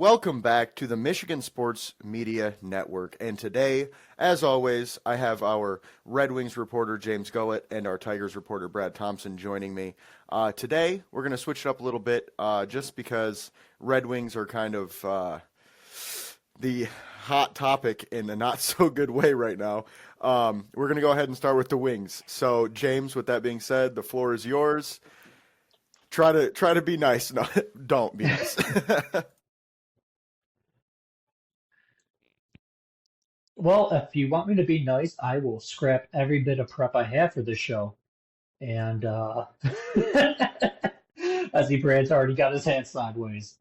Welcome back to the Michigan Sports Media Network. And today, as always, I have our Red Wings reporter, James Goett, and our Tigers reporter, Brad Thompson, joining me. Today, we're going to switch it up a little bit just because Red Wings are kind of the hot topic in a not so good way right now. We're going to go ahead and start with the Wings. So, James, with that being said, the floor is yours. Try to be nice. No, don't be nice. Well, if you want me to be nice, I will scrap every bit of prep I have for this show. And I see Brad's already got his hand sideways.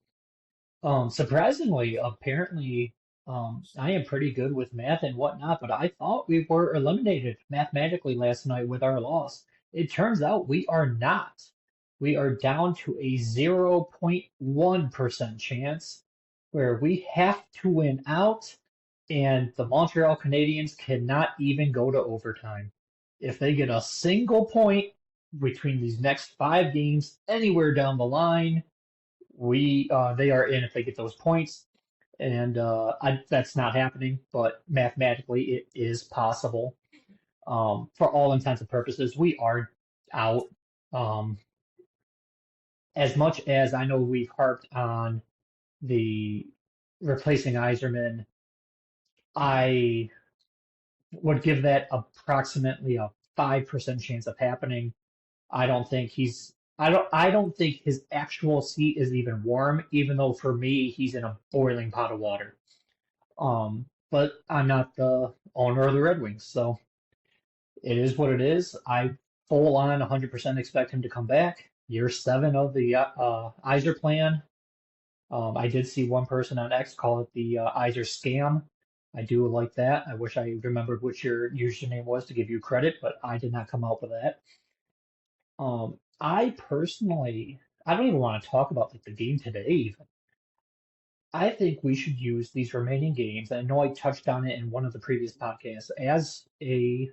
Surprisingly, apparently, I am pretty good with math and whatnot, but I thought we were eliminated mathematically last night with our loss. It turns out we are not. We are down to a 0.1% chance where we have to win out, and the Montreal Canadiens cannot even go to overtime. If they get a single point between these next 5 games anywhere down the line, we they are in if they get those points, and that's not happening, but mathematically it is possible. For all intents and purposes, we are out. Um, as much as I know we've harped on the replacing Iserman, I would give that approximately a 5% chance of happening. I don't think he's I don't think his actual seat is even warm, even though for me he's in a boiling pot of water. But I'm not the owner of the Red Wings, so it is what it is. I full on 100% expect him to come back. Year 7 of the Iser plan. I did see one person on X call it the Iser scam. I do like that. I wish I remembered what your username was to give you credit, but I did not come up with that. I personally, I don't even want to talk about like the game today even. I think we should use these remaining games, and I know I touched on it in one of the previous podcasts, as a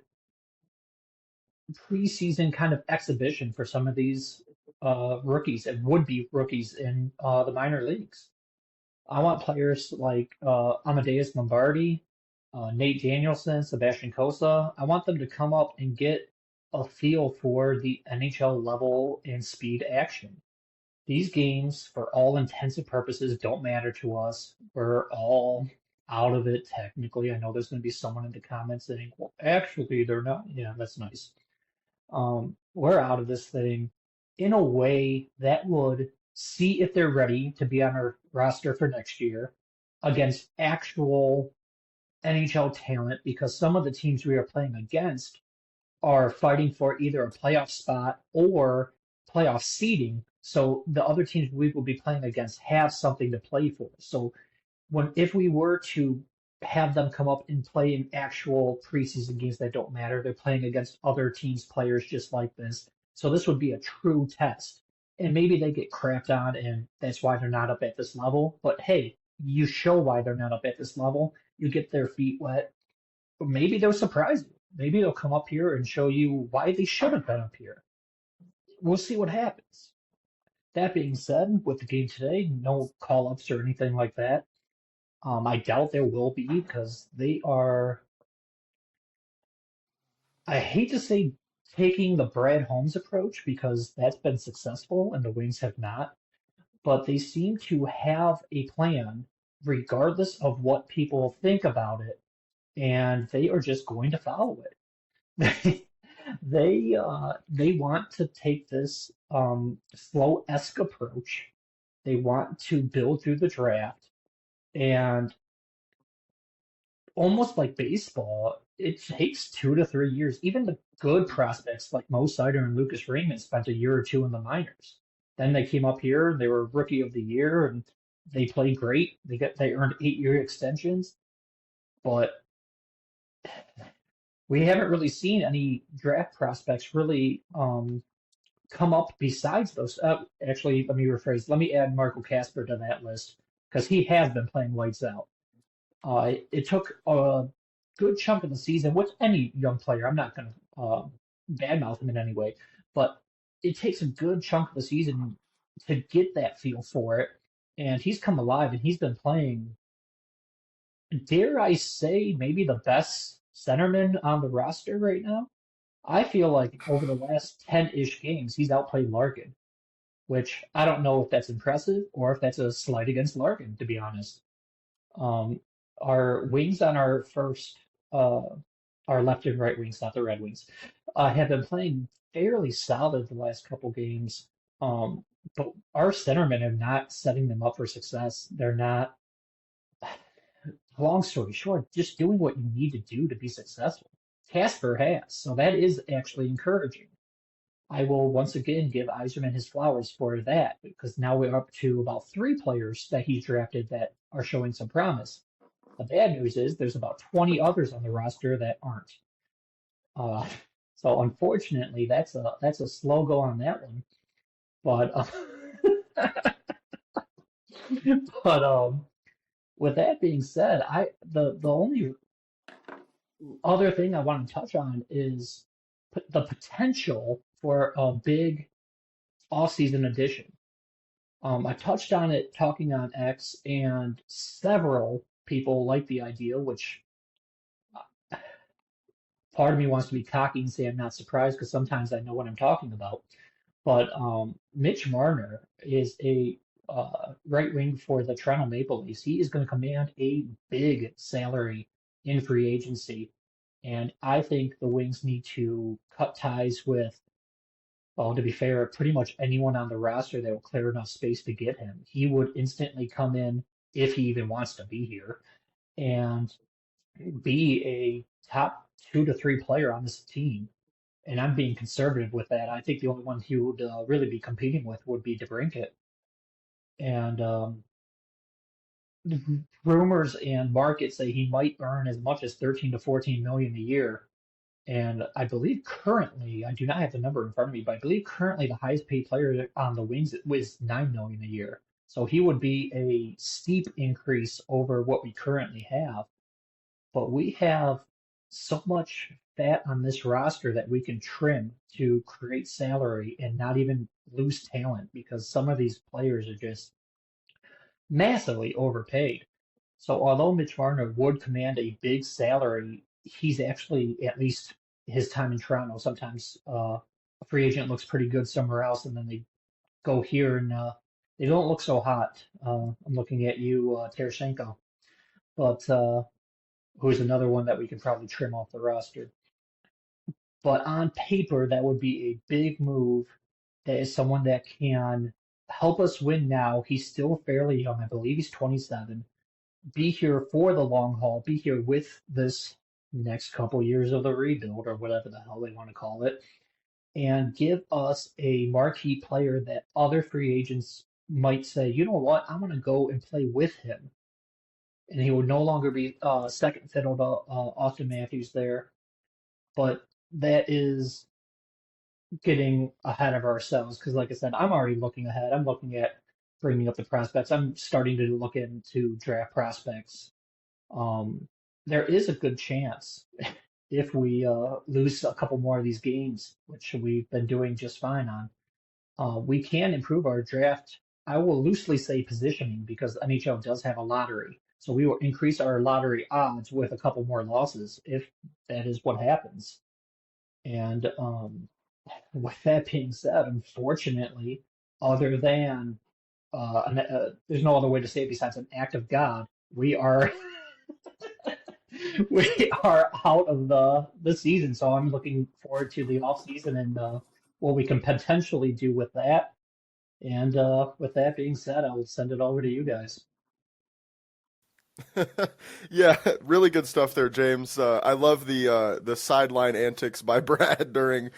preseason kind of exhibition for some of these rookies and would-be rookies in the minor leagues. I want players like Amadeus Lombardi, Nate Danielson, Sebastian Cossa. I want them to come up and get a feel for the NHL level and speed action. These games, for all intents and purposes, don't matter to us. We're all out of it technically. I know there's going to be someone in the comments saying, well, actually, they're not. Yeah, that's nice. We're out of this thing in a way that would see if they're ready to be on our roster for next year against actual NHL talent, because some of the teams we are playing against are fighting for either a playoff spot or playoff seeding. So the other teams we will be playing against have something to play for. So if we were to have them come up and play in actual preseason games that don't matter, they're playing against other teams' players just like this. So this would be a true test. And maybe they get crapped on and that's why they're not up at this level. But hey, you show why they're not up at this level. You get their feet wet. Maybe they'll surprise you. Maybe they'll come up here and show you why they should have been up here. We'll see what happens. That being said, with the game today, no call ups or anything like that. I doubt there will be because they are, I hate to say taking the Brad Holmes approach because that's been successful and the Wings have not, but they seem to have a plan regardless of what people think about it, and they are just going to follow it. They want to take this slow-esque approach. They want to build through the draft, and almost like baseball, it takes 2 to 3 years. Even the good prospects like Mo Sider and Lucas Raymond spent a year or two in the minors. Then they came up here, they were rookie of the year, and they played great. They earned 8-year extensions, but we haven't really seen any draft prospects really come up besides those. Actually, let me rephrase. Let me add Marco Casper to that list because he has been playing lights out. It took a good chunk of the season with any young player. I'm not going to badmouth him in any way, but it takes a good chunk of the season to get that feel for it. and he's come alive and he's been playing, dare I say, maybe the best centerman on the roster right now. I feel like over the last 10-ish games, he's outplayed Larkin, which I don't know if that's impressive or if that's a slight against Larkin, to be honest. Um, our wings on uh, our left and right wings, not the Red Wings, have been playing fairly solid the last couple games. But our centermen are not setting them up for success. They're not, long story short, just doing what you need to do to be successful. Casper has, so that is actually encouraging. I will once again give Yzerman his flowers for that because now we're up to about 3 players that he drafted that are showing some promise. The bad news is there's about 20 others on the roster that aren't. Uh, so unfortunately, that's a slow go on that one. But but with that being said, the only other thing I want to touch on is the potential for a big off-season addition. I touched on it talking on X, and several people like the idea, which part of me wants to be cocky and say I'm not surprised because sometimes I know what I'm talking about. But Mitch Marner is a right wing for the Toronto Maple Leafs. He is going to command a big salary in free agency. And I think the Wings need to cut ties with, well, to be fair, pretty much anyone on the roster that will clear enough space to get him. He would instantly come in if he even wants to be here and be a top 2 to 3 player on this team. And I'm being conservative with that. I think the only one he would really be competing with would be DeBrincat. And rumors and markets say he might earn as much as 13 to 14 million a year. And I believe currently, I do not have the number in front of me, but I believe currently the highest paid player on the Wings was 9 million a year. So he would be a steep increase over what we currently have. But we have so much fat on this roster that we can trim to create salary and not even lose talent because some of these players are just massively overpaid. So although Mitch Marner would command a big salary, he's actually, at least his time in Toronto, sometimes a free agent looks pretty good somewhere else and then they go here and they don't look so hot. I'm looking at you, Tarasenko. But who's another one that we could probably trim off the roster. But on paper, that would be a big move. That is someone that can help us win now. He's still fairly young. I believe he's 27. Be here for the long haul. Be here with this next couple years of the rebuild or whatever the hell they want to call it. And give us a marquee player that other free agents might say, you know what, I'm going to go and play with him. And he would no longer be second fiddle to Austin Matthews there. But that is getting ahead of ourselves because, like I said, I'm already looking ahead. I'm looking at bringing up the prospects. I'm starting to look into draft prospects. Um, there is a good chance if we lose a couple more of these games, which we've been doing just fine on, we can improve our draft. I will loosely say positioning because NHL does have a lottery. So we will increase our lottery odds with a couple more losses if that is what happens. And with that being said, unfortunately, other than there's no other way to say it besides an act of God, we are we are out of the season. So I'm looking forward to the off season and what we can potentially do with that. And with that being said, I will send it over to you guys. Yeah, really good stuff there, James. I love the sideline antics by Brad during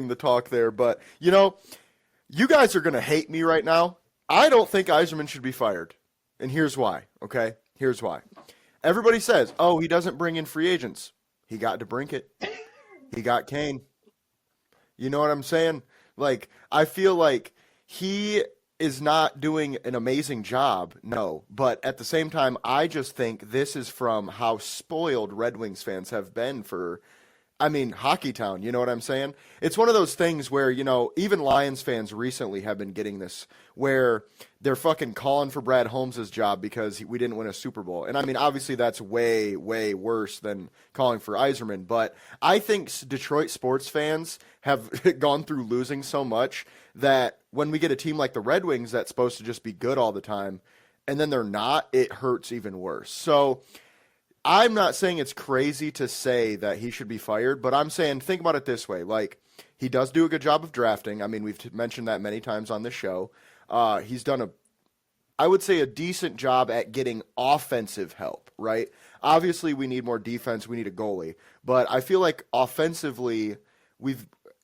the talk there. But you guys are gonna hate me right now. I don't think Yzerman should be fired, and here's why. Okay, here's why. Everybody says, "Oh, he doesn't bring in free agents." He got DeBrincat. He got Kane. You know what I'm saying? Like, I feel like he is not doing an amazing job, no. But at the same time, I just think this is from how spoiled Red Wings fans have been for I mean, Hockey Town, you know what I'm saying? It's one of those things where, even Lions fans recently have been getting this, where they're fucking calling for Brad Holmes' job because we didn't win a Super Bowl. And I mean, obviously that's way, way worse than calling for Iserman. But I think Detroit sports fans have gone through losing so much that when we get a team like the Red Wings that's supposed to just be good all the time, and then they're not, it hurts even worse. So I'm not saying it's crazy to say that he should be fired, but I'm saying think about it this way. Like, he does do a good job of drafting. I mean, we've mentioned that many times on this show. He's done I would say, a decent job at getting offensive help, right? Obviously, we need more defense. We need a goalie. But I feel like offensively,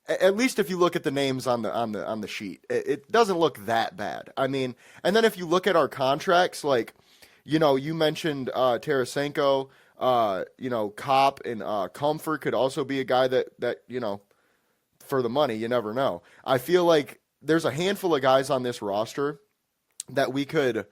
at least if you look at the names on the sheet, it doesn't look that bad. I mean, and then if you look at our contracts, like, you mentioned Tarasenko, Kopp and Comfort could also be a guy that for the money, you never know. I feel like there's a handful of guys on this roster that we could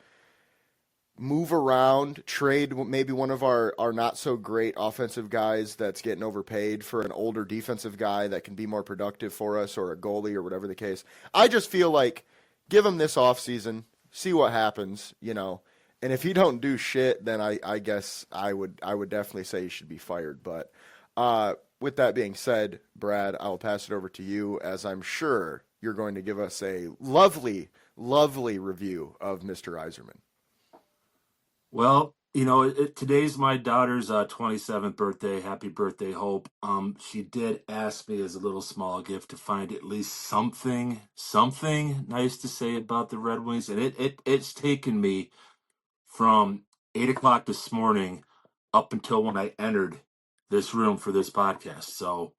move around, trade maybe one of our not so great offensive guys that's getting overpaid for an older defensive guy that can be more productive for us, or a goalie, or whatever the case. I just feel like give him this offseason, see what happens, And if he don't do shit, then I guess I would definitely say he should be fired. But with that being said, Brad, I'll pass it over to you, as I'm sure you're going to give us a lovely, lovely review of Mr. Iserman. Well, today's my daughter's 27th birthday. Happy birthday, Hope. She did ask me as a little small gift to find at least something nice to say about the Red Wings, and it's taken me from 8 o'clock this morning up until when I entered this room for this podcast. So,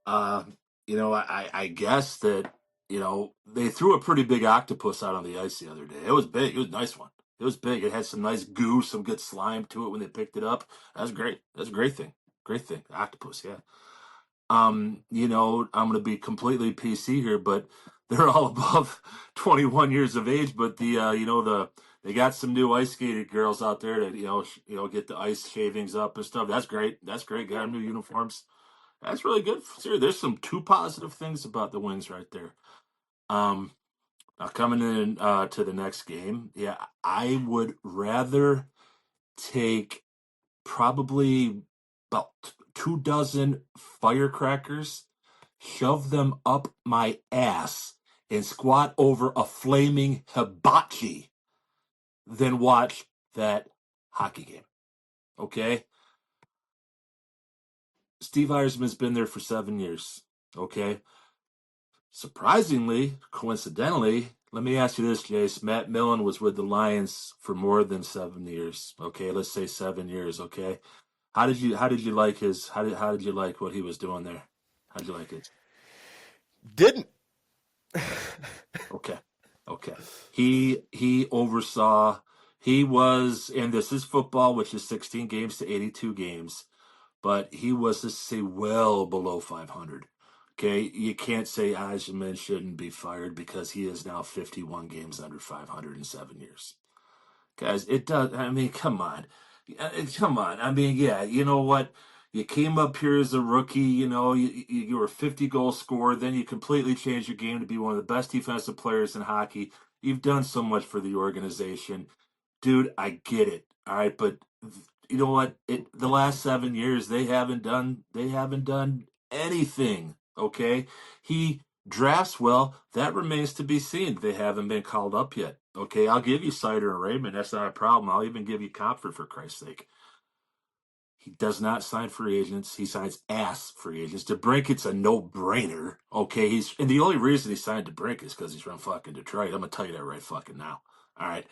I guess that they threw a pretty big octopus out on the ice the other day. It was big. It was a nice one. It was big. It had some nice goo, some good slime to it when they picked it up. That was great. That's a great thing. Great thing. Octopus, yeah. I'm going to be completely PC here, but they're all above 21 years of age. But they got some new ice skated girls out there that get the ice shavings up and stuff. That's great. That's great. Got them new uniforms. That's really good. Seriously, there's some two positive things about the Wings right there. Now coming in to the next game, yeah, I would rather take probably about 2 dozen firecrackers, shove them up my ass, and squat over a flaming hibachi than watch that hockey game. Okay? Steve Yzerman's been there for 7 years. Okay? Surprisingly, coincidentally, let me ask you this, Jace. Matt Millen was with the Lions for more than 7 years. Okay, let's say 7 years. Okay, how did you like how did you like what he was doing there? How did you like it? Didn't. Okay. He oversaw. He was, and this is football, which is 16 games to 82 games, but he was, let's say, well below 500. Okay, you can't say Eisenman shouldn't be fired because he is now 51 games under 500 in 7 years. Guys, it does. I mean, come on. Come on. I mean, yeah, you know what? You came up here as a rookie, you were a 50-goal scorer, then you completely changed your game to be one of the best defensive players in hockey. You've done so much for the organization. Dude, I get it. All right, but you know what? The last 7 years they haven't done anything. Okay, he drafts well. That remains to be seen. They haven't been called up yet. Okay, I'll give you Sider and Raymond. That's not a problem. I'll even give you Comfort, for Christ's sake. He does not sign free agents. He signs ass free agents. DeBrinket's a no-brainer. Okay, and the only reason he signed DeBrinket is because he's from fucking Detroit. I'm gonna tell you that right fucking now. All right.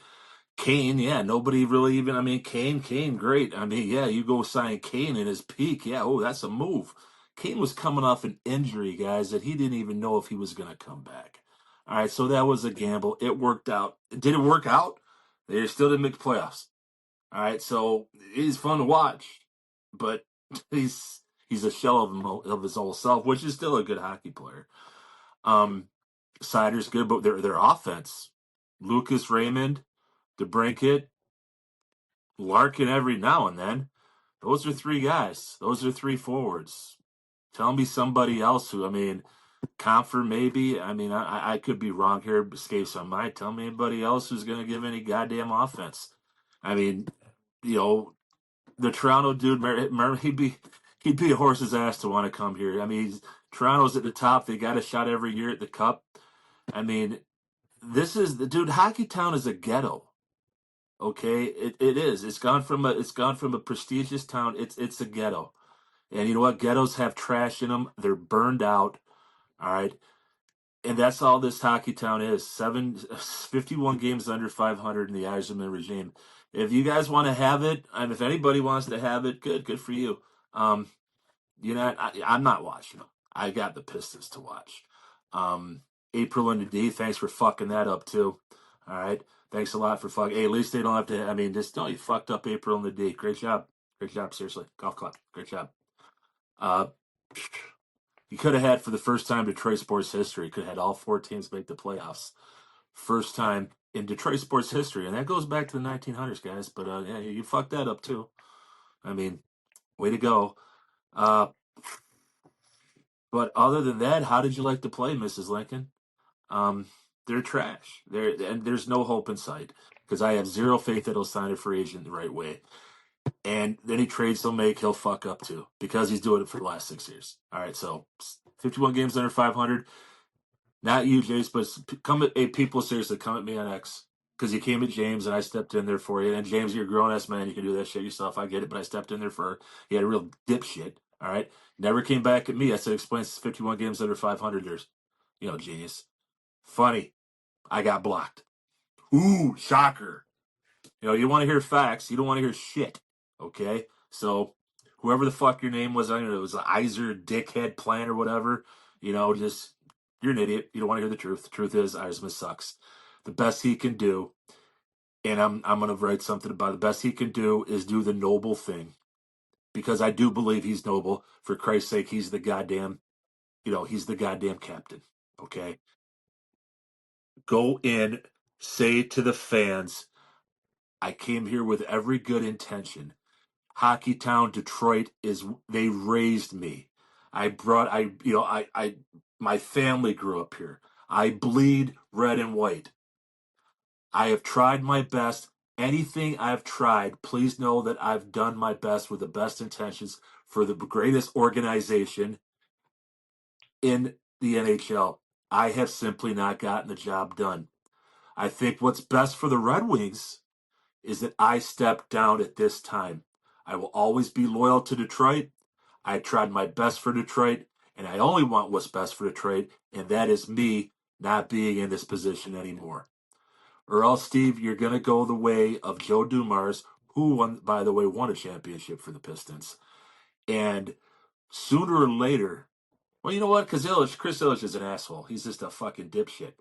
Kane, yeah, nobody really even, I mean, Kane, great. I mean, yeah, you go sign Kane in his peak. Yeah, that's a move. Kane was coming off an injury, guys, that he didn't even know if he was going to come back. All right, so that was a gamble. It worked out. Did it work out? They still didn't make the playoffs. All right, so he's fun to watch, but he's a shell of his old self, which is still a good hockey player. Sider's good, but their offense, Lucas Raymond, DeBrinket, Larkin every now and then. Those are three guys. Those are three forwards. Tell me somebody else who, I mean, Comfort maybe. I mean, I could be wrong here, escapes on my. Tell me anybody else who's going to give any goddamn offense. I mean, you know, the Toronto dude, he'd be a horse's ass to want to come here. I mean, Toronto's at the top. They got a shot every year at the Cup. I mean, this is the dude. Hockey Town is a ghetto. Okay, it is. It's gone from a prestigious town. It's a ghetto. And you know what? Ghettos have trash in them. They're burned out. All right. And that's all this hockey town is. 51 games under 500 in the Eiserman regime. If you guys want to have it, and if anybody wants to have it, good for you. You know, I'm not watching them. I got the Pistons to watch. April and the D, thanks for fucking that up too. All right. Thanks a lot for fucking. Hey, at least they don't have to. I mean, just don't. You fucked up April and the D. Great job. Great job. Seriously. Golf club. Great job. You could have had, for the first time in Detroit sports history, could have had all four teams make the playoffs. First time in Detroit sports history. And that goes back to the 1900s, guys. But yeah, you fucked that up too. I mean, way to go. But other than that, how did you like to play, Mrs. Lincoln? They're trash. And there's no hope in sight because I have zero faith that he'll sign a free agent the right way. And any trades he'll fuck up too because he's doing it for the last 6 years. All right, so 51 games under 500. Not you, Jace, but people seriously come at me on X because you came at James and I stepped in there for you. And James, you're a grown ass man. You can do that shit yourself. I get it, but I stepped in there for her. He had a real dipshit. All right, never came back at me. I said, explains 51 games under 500. There's, genius. Funny. I got blocked. Ooh, shocker. You want to hear facts. You don't want to hear shit. Okay? So, whoever the fuck your name was, I don't know, it was Iser, Dickhead, Plant, or whatever, just, you're an idiot. You don't want to hear the truth. The truth is, Iseman sucks. The best he can do, and I'm going to write something about it. The best he can do is do the noble thing. Because I do believe he's noble. For Christ's sake, he's the goddamn captain. Okay? Go in, say to the fans, I came here with every good intention. Hockey Town, Detroit they raised me. My family grew up here. I bleed red and white. I have tried my best. Anything I've tried, please know that I've done my best with the best intentions for the greatest organization in the NHL. I have simply not gotten the job done. I think what's best for the Red Wings is that I stepped down at this time. I will always be loyal to Detroit. I tried my best for Detroit, and I only want what's best for Detroit, and that is me not being in this position anymore. Or else, Steve, you're going to go the way of Joe Dumars, who, by the way, won a championship for the Pistons. And sooner or later, well, you know what? Chris Illich is an asshole. He's just a fucking dipshit.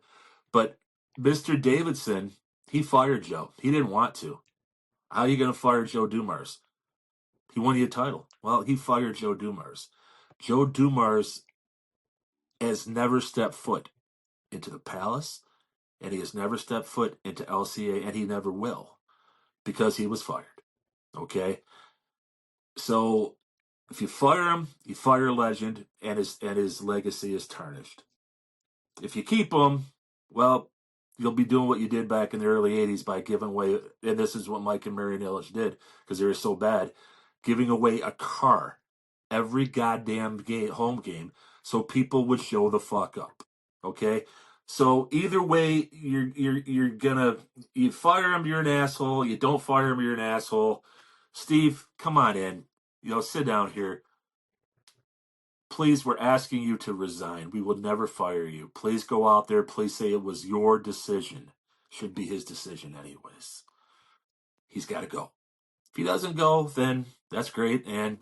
But Mr. Davidson, he fired Joe. He didn't want to. How are you going to fire Joe Dumars? He won you a title. Well, he fired Joe Dumars. Joe Dumars has never stepped foot into the Palace, and he has never stepped foot into LCA, and he never will because he was fired. Okay? So if you fire him, you fire a legend, and his legacy is tarnished. If you keep him, well, you'll be doing what you did back in the early 80s by giving away, and this is what Mike and Marion Illich did because they were so bad, giving away a car every goddamn home game so people would show the fuck up. Okay? So either way, you're gonna, you fire him, you're an asshole. You don't fire him, you're an asshole. Steve, come on in. Sit down here. Please, we're asking you to resign. We will never fire you. Please go out there. Please say it was your decision. Should be his decision anyways. He's got to go. If he doesn't go, then that's great. And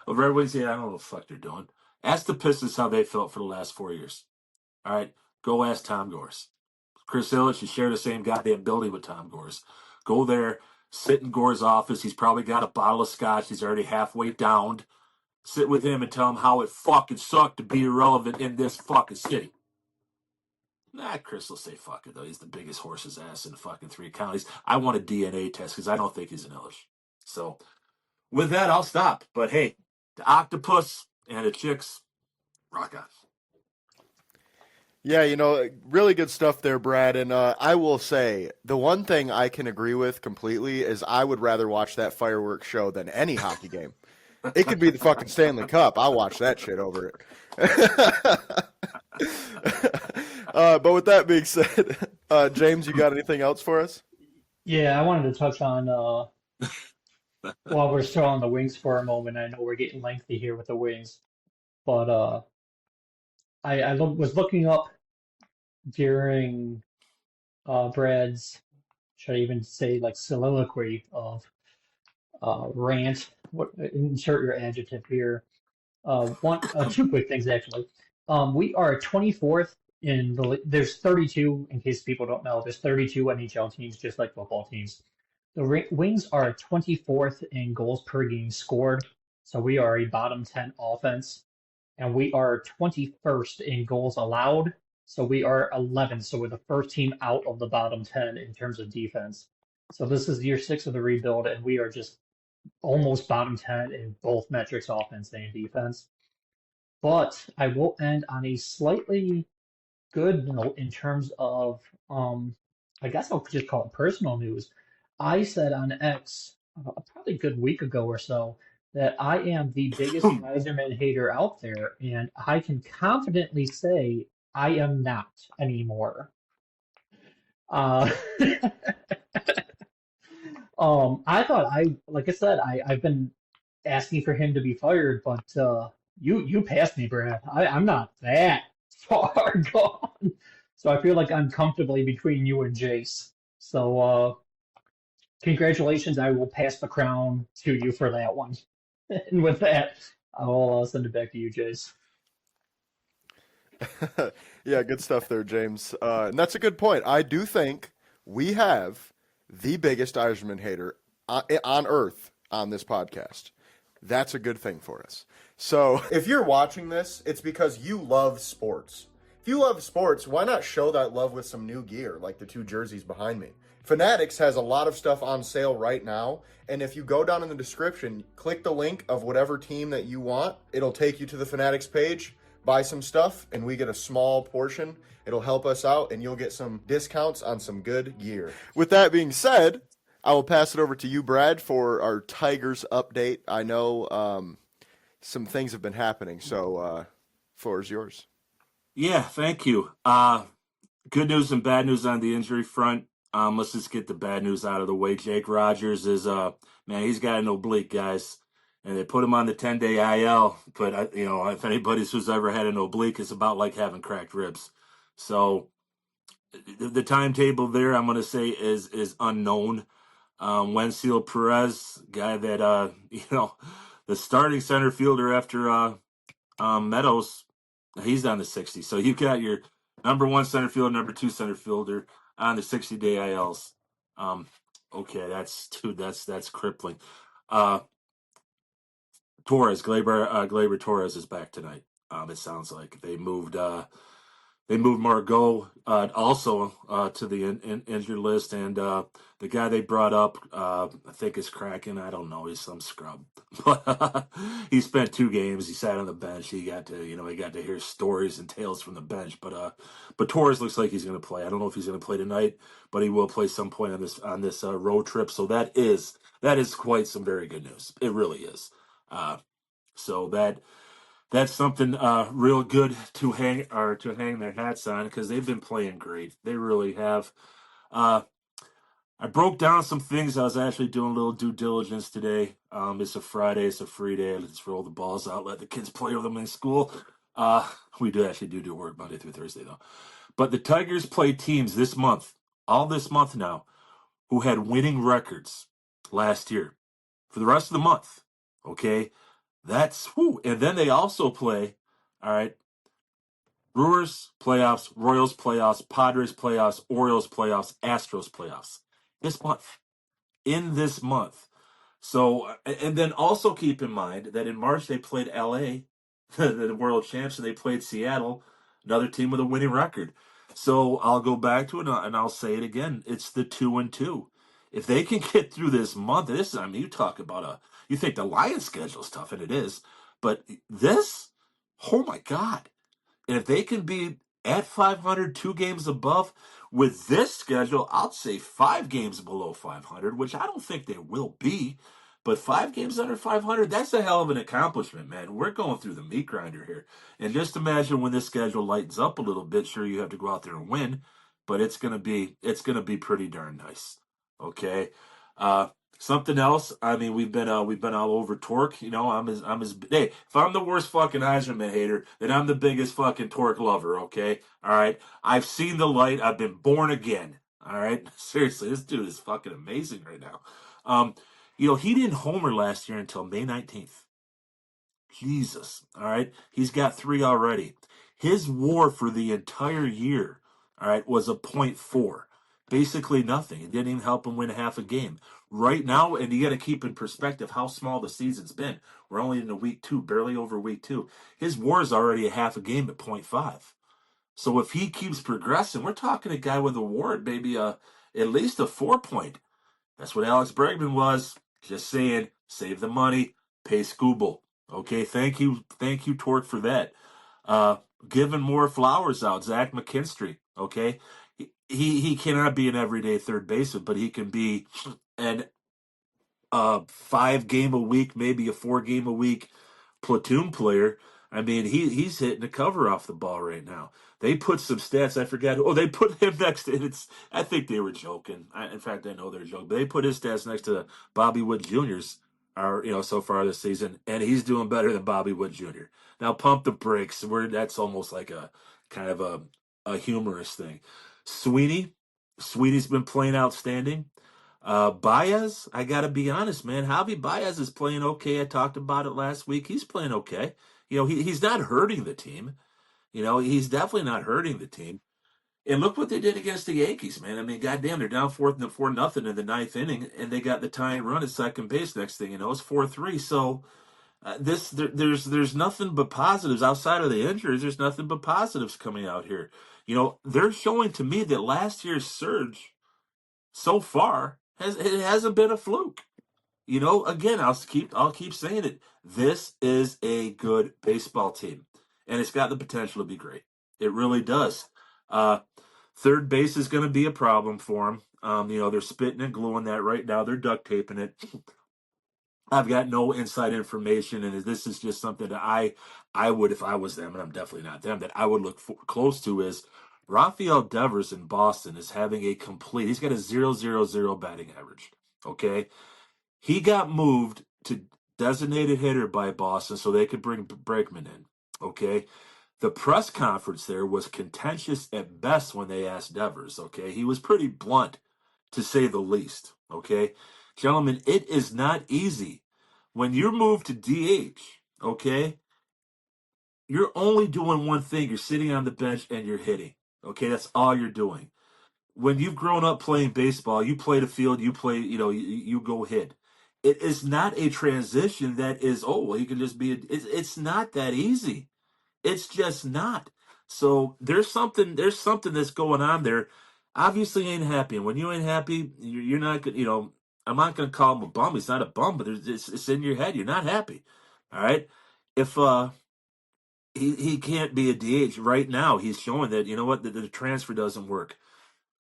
Red Wings, I don't know what the fuck they're doing. Ask the Pistons how they felt for the last 4 years. All right? Go ask Tom Gores. Chris Illich, you share the same goddamn building with Tom Gores. Go there, sit in Gore's office. He's probably got a bottle of scotch. He's already halfway downed. Sit with him and tell him how it fucking sucked to be irrelevant in this fucking city. Nah, Chris will say fuck it, though. He's the biggest horse's ass in the fucking 3 counties. I want a DNA test because I don't think he's an Illich. So, with that, I'll stop. But hey, the octopus and the chicks, rock on. Yeah, really good stuff there, Brad. And I will say, the one thing I can agree with completely is I would rather watch that fireworks show than any hockey game. It could be the fucking Stanley Cup. I'll watch that shit over it. But with that being said, James, you got anything else for us? Yeah, I wanted to touch on while we're still on the Wings for a moment. I know we're getting lengthy here with the Wings, but was looking up during Brad's, should I even say like soliloquy of rant? What insert your adjective here. Two quick things actually. We are 24th in there's 32, in case people don't know, there's 32 NHL teams, just like football teams. The Wings are 24th in goals per game scored, so we are a bottom 10 offense, and we are 21st in goals allowed, so we are 11th, so we're the first team out of the bottom 10 in terms of defense. So this is year 6 of the rebuild, and we are just almost bottom 10 in both metrics, offense and defense. But I will end on a slightly good note in terms of, I guess I'll just call it personal news. I said on X probably a good week ago or so that I am the biggest Yzerman hater out there, and I can confidently say I am not anymore. I thought like I said, I've been asking for him to be fired, but you passed me, Brad. I'm not that far gone. So I feel like I'm comfortably between you and Jace. So congratulations, I will pass the crown to you for that one. And with that, I'll send it back to you, Jace. Yeah, good stuff there, James. And that's a good point. I do think we have the biggest Irishman hater on earth on this podcast. That's a good thing for us. So if you're watching this, it's because you love sports. If you love sports, why not show that love with some new gear, like the 2 jerseys behind me? Fanatics has a lot of stuff on sale right now, and if you go down in the description, click the link of whatever team that you want. It'll take you to the Fanatics page, buy some stuff, and we get a small portion. It'll help us out, and you'll get some discounts on some good gear. With that being said, I will pass it over to you, Brad, for our Tigers update. I know some things have been happening, so floor is yours. Yeah, thank you. Good news and bad news on the injury front. Let's just get the bad news out of the way. Jake Rogers is, man, he's got an oblique, guys. And they put him on the 10-day IL. But, if anybody's who's ever had an oblique, it's about like having cracked ribs. So the timetable there, I'm going to say, is unknown. Wenzel Perez, guy that, the starting center fielder after Meadows, he's on the 60. So you've got your number 1 center fielder, number 2 center fielder on the 60-day ILs. Okay, that's crippling. Torres, Glaber Torres is back tonight. It sounds like they moved Margot also to the injured list, and the guy they brought up, I think is cracking. I don't know, he's some scrub, but he spent 2 games. He sat on the bench. He got to hear stories and tales from the bench. But Torres looks like he's going to play. I don't know if he's going to play tonight, but he will play some point on this road trip. So that is quite some very good news. It really is. So that's something real good to hang their hats on, because they've been playing great. They really have. I broke down some things. I was actually doing a little due diligence today. It's a Friday. It's a free day. Let's roll the balls out. Let the kids play with them in school. We do work Monday through Thursday, though. But the Tigers play teams this month, all this month now, who had winning records last year for the rest of the month. Okay? That's who. And then they also play, all right, Brewers playoffs, Royals playoffs, Padres playoffs, Orioles playoffs, Astros playoffs in this month. So, and then also keep in mind that in March they played LA, the world champs, and they played Seattle, another team with a winning record. So I'll go back to it and I'll say it again. It's the 2-2. If they can get through this month, you talk about You think the Lions schedule is tough, and it is, but this, oh my God. And if they can be at 500, 2 games above with this schedule, I'll say 5 games below 500, which I don't think they will be. But 5 games under 500, that's a hell of an accomplishment, man. We're going through the meat grinder here. And just imagine when this schedule lightens up a little bit, sure you have to go out there and win, but it's gonna be pretty darn nice. Okay. Uh Something else. I mean, we've been all over Torque. You know, hey, if I'm the worst fucking Heisman hater, then I'm the biggest fucking Torque lover. Okay, all right. I've seen the light. I've been born again. All right, seriously, this dude is fucking amazing right now. He didn't homer last year until May 19th. Jesus. All right. He's got 3 already. His WAR for the entire year, all right, was a .4. Basically nothing. It didn't even help him win half a game. Right now, and you got to keep in perspective how small the season's been. We're only in week 2, barely over week 2. His WAR is already a half a game at .5. So if he keeps progressing, we're talking a guy with a WAR at maybe at least a 4-point. That's what Alex Bregman was. Just saying, save the money, pay Skubal. Okay, thank you, Torque, for that. Giving more flowers out, Zach McKinstry. Okay, he cannot be an everyday third baseman, but he can be an 5 game a week, maybe a 4 game a week platoon player. I mean, he's hitting the cover off the ball right now. They put some stats. I forgot. Oh, they put him next to. I think they were joking. In fact, I know they're joking. But they put his stats next to Bobby Wood Jr.'s. So far this season, and he's doing better than Bobby Wood Jr. Now, pump the brakes. That's almost like a kind of a humorous thing. Sweeney's been playing outstanding. Baez, I got to be honest, man. Javi Baez is playing okay. I talked about it last week. He's playing okay. He's not hurting the team. He's definitely not hurting the team. And look what they did against the Yankees, man. I mean, goddamn, they're down 4-0 in the 9th inning, and they got the tying run at second base. Next thing you know, it's 4-3. So there's nothing but positives outside of the injuries. There's nothing but positives coming out here. They're showing to me that last year's surge so far it hasn't been a fluke. Again, I'll keep saying it. This is a good baseball team, and it's got the potential to be great. It really does. Third base is going to be a problem for them. They're spitting and gluing that right now. They're duct taping it. I've got no inside information, and this is just something that I would, if I was them, and I'm definitely not them, that I would look close to is Rafael Devers in Boston is having he's got a 0.000 batting average. Okay. He got moved to designated hitter by Boston so they could bring Bregman in. Okay. The press conference there was contentious at best when they asked Devers. Okay. He was pretty blunt, to say the least. Okay. Gentlemen, it is not easy. When you're moved to DH, okay, you're only doing one thing. You're sitting on the bench and you're hitting. Okay, that's all you're doing. When you've grown up playing baseball, you play the field, you play, you go hit. It is not a transition that is, you can just be, it's not that easy. It's just not. So there's something that's going on there. Obviously ain't happy. And when you ain't happy, you're not going to, I'm not going to call him a bum. He's not a bum, but it's in your head. You're not happy. All right. If, he can't be a DH right now. He's showing that, the transfer doesn't work.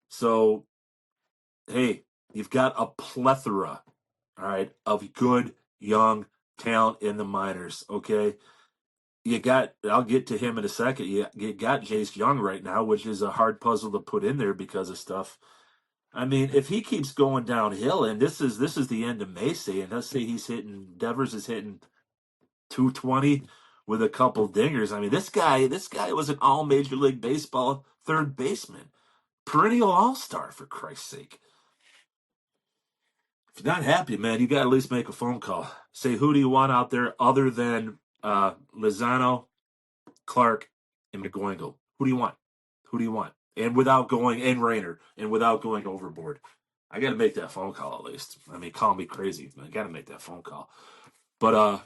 So, hey, you've got a plethora, all right, of good young talent in the minors, okay? I'll get to him in a second. You got Jace Jung right now, which is a hard puzzle to put in there because of stuff. I mean, if he keeps going downhill, and this is the end of May, and let's say Devers is hitting 220 with a couple dingers. I mean, this guy was an all Major League Baseball third baseman, perennial all-star, for Christ's sake. If you're not happy, man, you got to at least make a phone call. Say, who do you want out there other than Lozano, Clark, and McGoingle? Who do you want? And without going, and Rayner, and without going overboard. I got to make that phone call at least. I mean, call me crazy. I got to make that phone call. But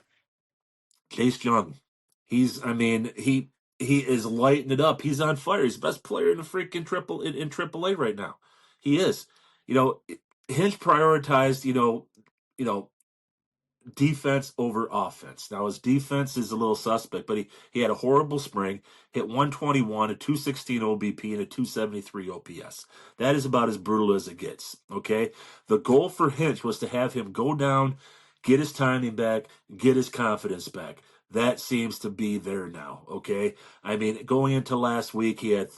Jace Jung, he is lighting it up. He's on fire. He's the best player in the freaking in AAA right now. He is. Hinch prioritized, defense over offense. Now his defense is a little suspect, but he had a horrible spring, hit 121, a 216 OBP, and a 273 OPS. That is about as brutal as it gets. Okay. The goal for Hinch was to have him go down, get his timing back, get his confidence back. That seems to be there now. Okay. I mean, going into last week, he had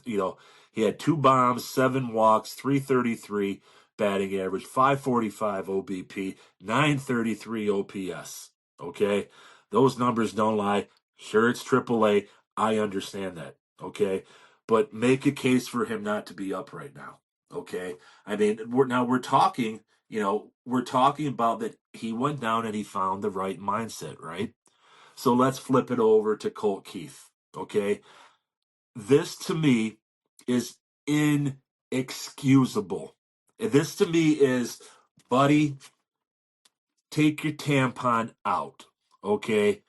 2 bombs, 7 walks, 333 batting average, 545 OBP, 933 OPS. Okay? Those numbers don't lie. Sure, it's AAA. I understand that. Okay? But make a case for him not to be up right now. Okay? I mean, we're talking, we're talking about that he went down and he found the right mindset, right? So let's flip it over to Colt Keith. Okay? This to me is inexcusable. This to me is, buddy, take your tampon out. Okay?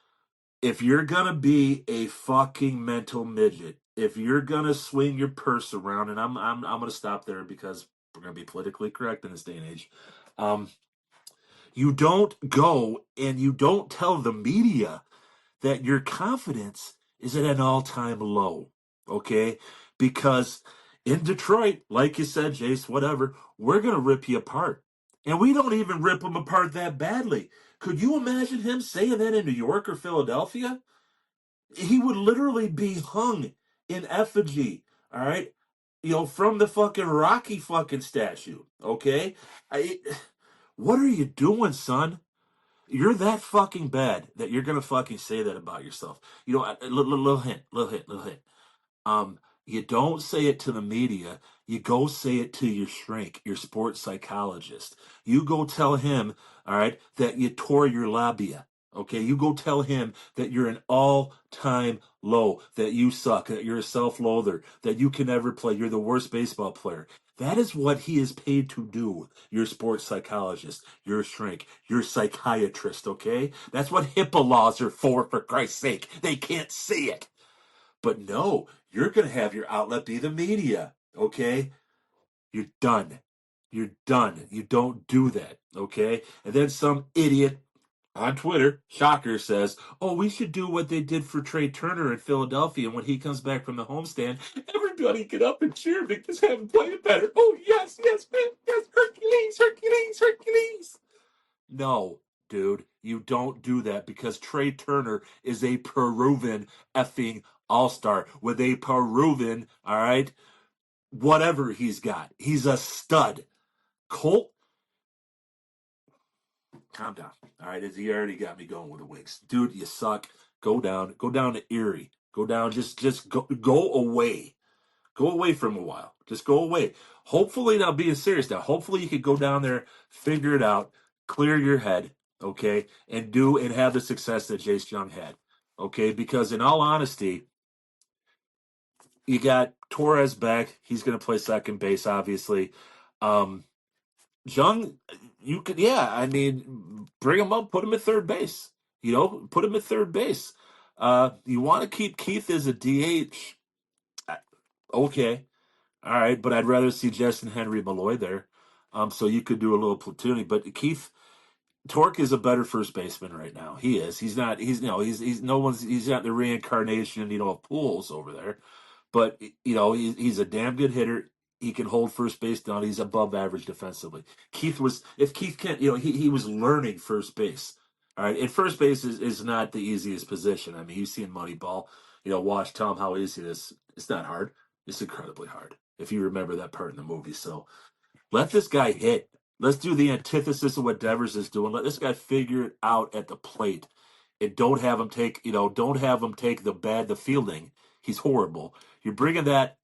If you're gonna be a fucking mental midget, if you're gonna swing your purse around, and I'm gonna stop there because we're gonna be politically correct in this day and age. You don't go and you don't tell the media that your confidence is at an all-time low, okay? Because in Detroit, like you said, Jace, whatever, we're going to rip you apart. And we don't even rip them apart that badly. Could you imagine him saying that in New York or Philadelphia? He would literally be hung in effigy, all right? From the fucking Rocky fucking statue, okay? What are you doing, son? You're that fucking bad that you're gonna fucking say that about yourself. Little hint. You don't say it to the media. You go say it to your shrink, your sports psychologist. You go tell him, all right, that you tore your labia. Okay, you go tell him that you're an all-time low, that you suck, that you're a self-loather, that you can never play, you're the worst baseball player. That is what he is paid to do, your sports psychologist, your shrink, your psychiatrist, okay? That's what HIPAA laws are for Christ's sake. They can't see it. But no, you're going to have your outlet be the media, okay? You're done. You're done. You don't do that, okay? And then some idiot on Twitter, shocker, says, oh, we should do what they did for Trey Turner in Philadelphia. When he comes back from the homestand, everybody get up and cheer because have him play better. Oh, yes, man, yes, Hercules. No, dude, you don't do that because Trey Turner is a proven effing all-star with a proven, all right, whatever he's got. He's a stud. Colt, calm down. All right, he already got me going with the Wings. Dude, you suck. Go down to Erie. Go down, just go away. Go away from a while. Just go away. Hopefully, now being serious now, hopefully you could go down there, figure it out, clear your head, okay, and have the success that Jace Jung had. Okay, because in all honesty, you got Torres back. He's gonna play second base, obviously. Jung, you could, yeah, I mean, bring him up, put him at third base. Put him at third base. You want to keep Keith as a DH? Okay. All right, but I'd rather see Justin Henry Malloy there. So you could do a little platooning. But Keith Torque is a better first baseman right now. He is. He's not. He's not the reincarnation, of Pujols over there. But he's a damn good hitter. He can hold first base down. He's above average defensively. If Keith can't, he was learning first base. All right, and first base is not the easiest position. I mean, you've seen Moneyball. Watch, tell him how easy it is. It's not hard. It's incredibly hard. If you remember that part in the movie. So let this guy hit. Let's do the antithesis of what Devers is doing. Let this guy figure it out at the plate. And don't have him take the fielding. He's horrible. You're bringing that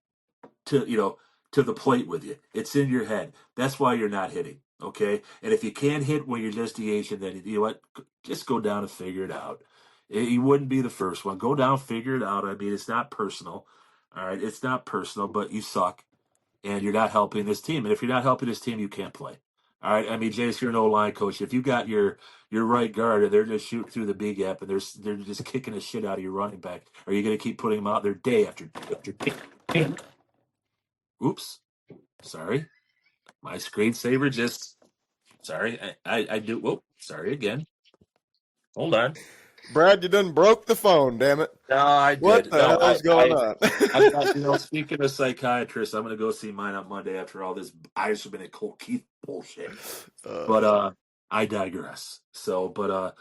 to the plate with you. It's in your head. That's why you're not hitting. Okay? And if you can't hit when you're just DHing, then you know what? Just go down and figure it out. You wouldn't be the first one. Go down, figure it out. I mean, it's not personal. All right? It's not personal, but you suck. And you're not helping this team. And if you're not helping this team, you can't play. All right. I mean, Jace, you're no line coach. If you got your right guard and they're just shooting through the B gap and they're just kicking the shit out of your running back, are you going to keep putting them out there day after day? Oops. Sorry. My screensaver just. Sorry. I do. Whoa. Sorry again. Hold on. Brad, you done broke the phone, damn it. No, I What did. the No, hell's going on? I'm not, speaking of psychiatrists, I'm going to go see mine on Monday after all this Iserman and Colt Keith bullshit. But I digress. So, but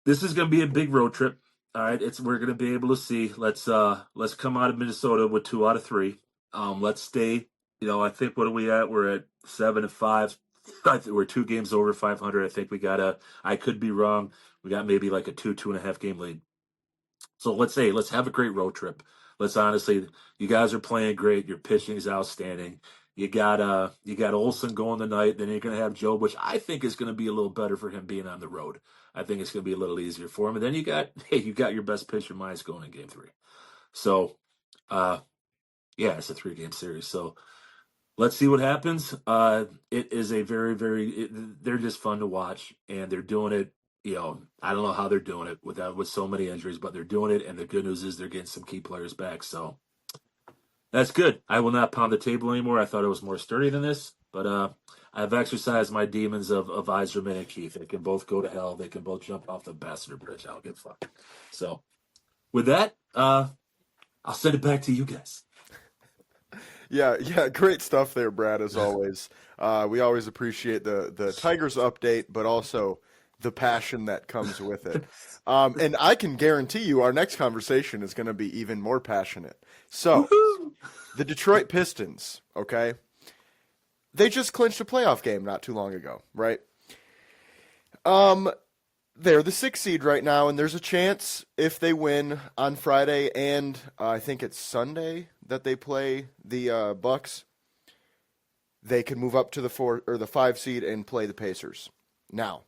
this is going to be a big road trip. All right, we're going to be able to see. Let's come out of Minnesota with 2 out of 3. Let's stay. I think what are we at? We're at 7-5. I think we're 2 games over 500. I think we got I could be wrong. We got maybe like a 2.5 game lead. So let's have a great road trip. Let's honestly, you guys are playing great. Your pitching is outstanding. You got Olsen going tonight. Then you're going to have Joe, which I think is going to be a little better for him being on the road. I think it's going to be a little easier for him. And then you got your best pitcher, Mize, going in Game 3. So, yeah, it's a 3-game series. So let's see what happens. It is a very, very. They're just fun to watch, and they're doing it. I don't know how they're doing it with so many injuries, but they're doing it. And the good news is they're getting some key players back. So that's good. I will not pound the table anymore. I thought it was more sturdy than this, but I've exercised my demons of Iserman and Keith. They can both go to hell. They can both jump off the Ambassador Bridge. I don't give a fuck. So with that, I'll send it back to you guys. Yeah, great stuff there, Brad, as always. We always appreciate the Tigers update, but also the passion that comes with it. And I can guarantee you our next conversation is going to be even more passionate. So, the Detroit Pistons, okay? They just clinched a playoff game not too long ago, right? They're the 6th seed right now, and there's a chance if they win on Friday and I think it's Sunday that they play the Bucks, they could move up to the 4 or the 5 seed and play the Pacers. Now,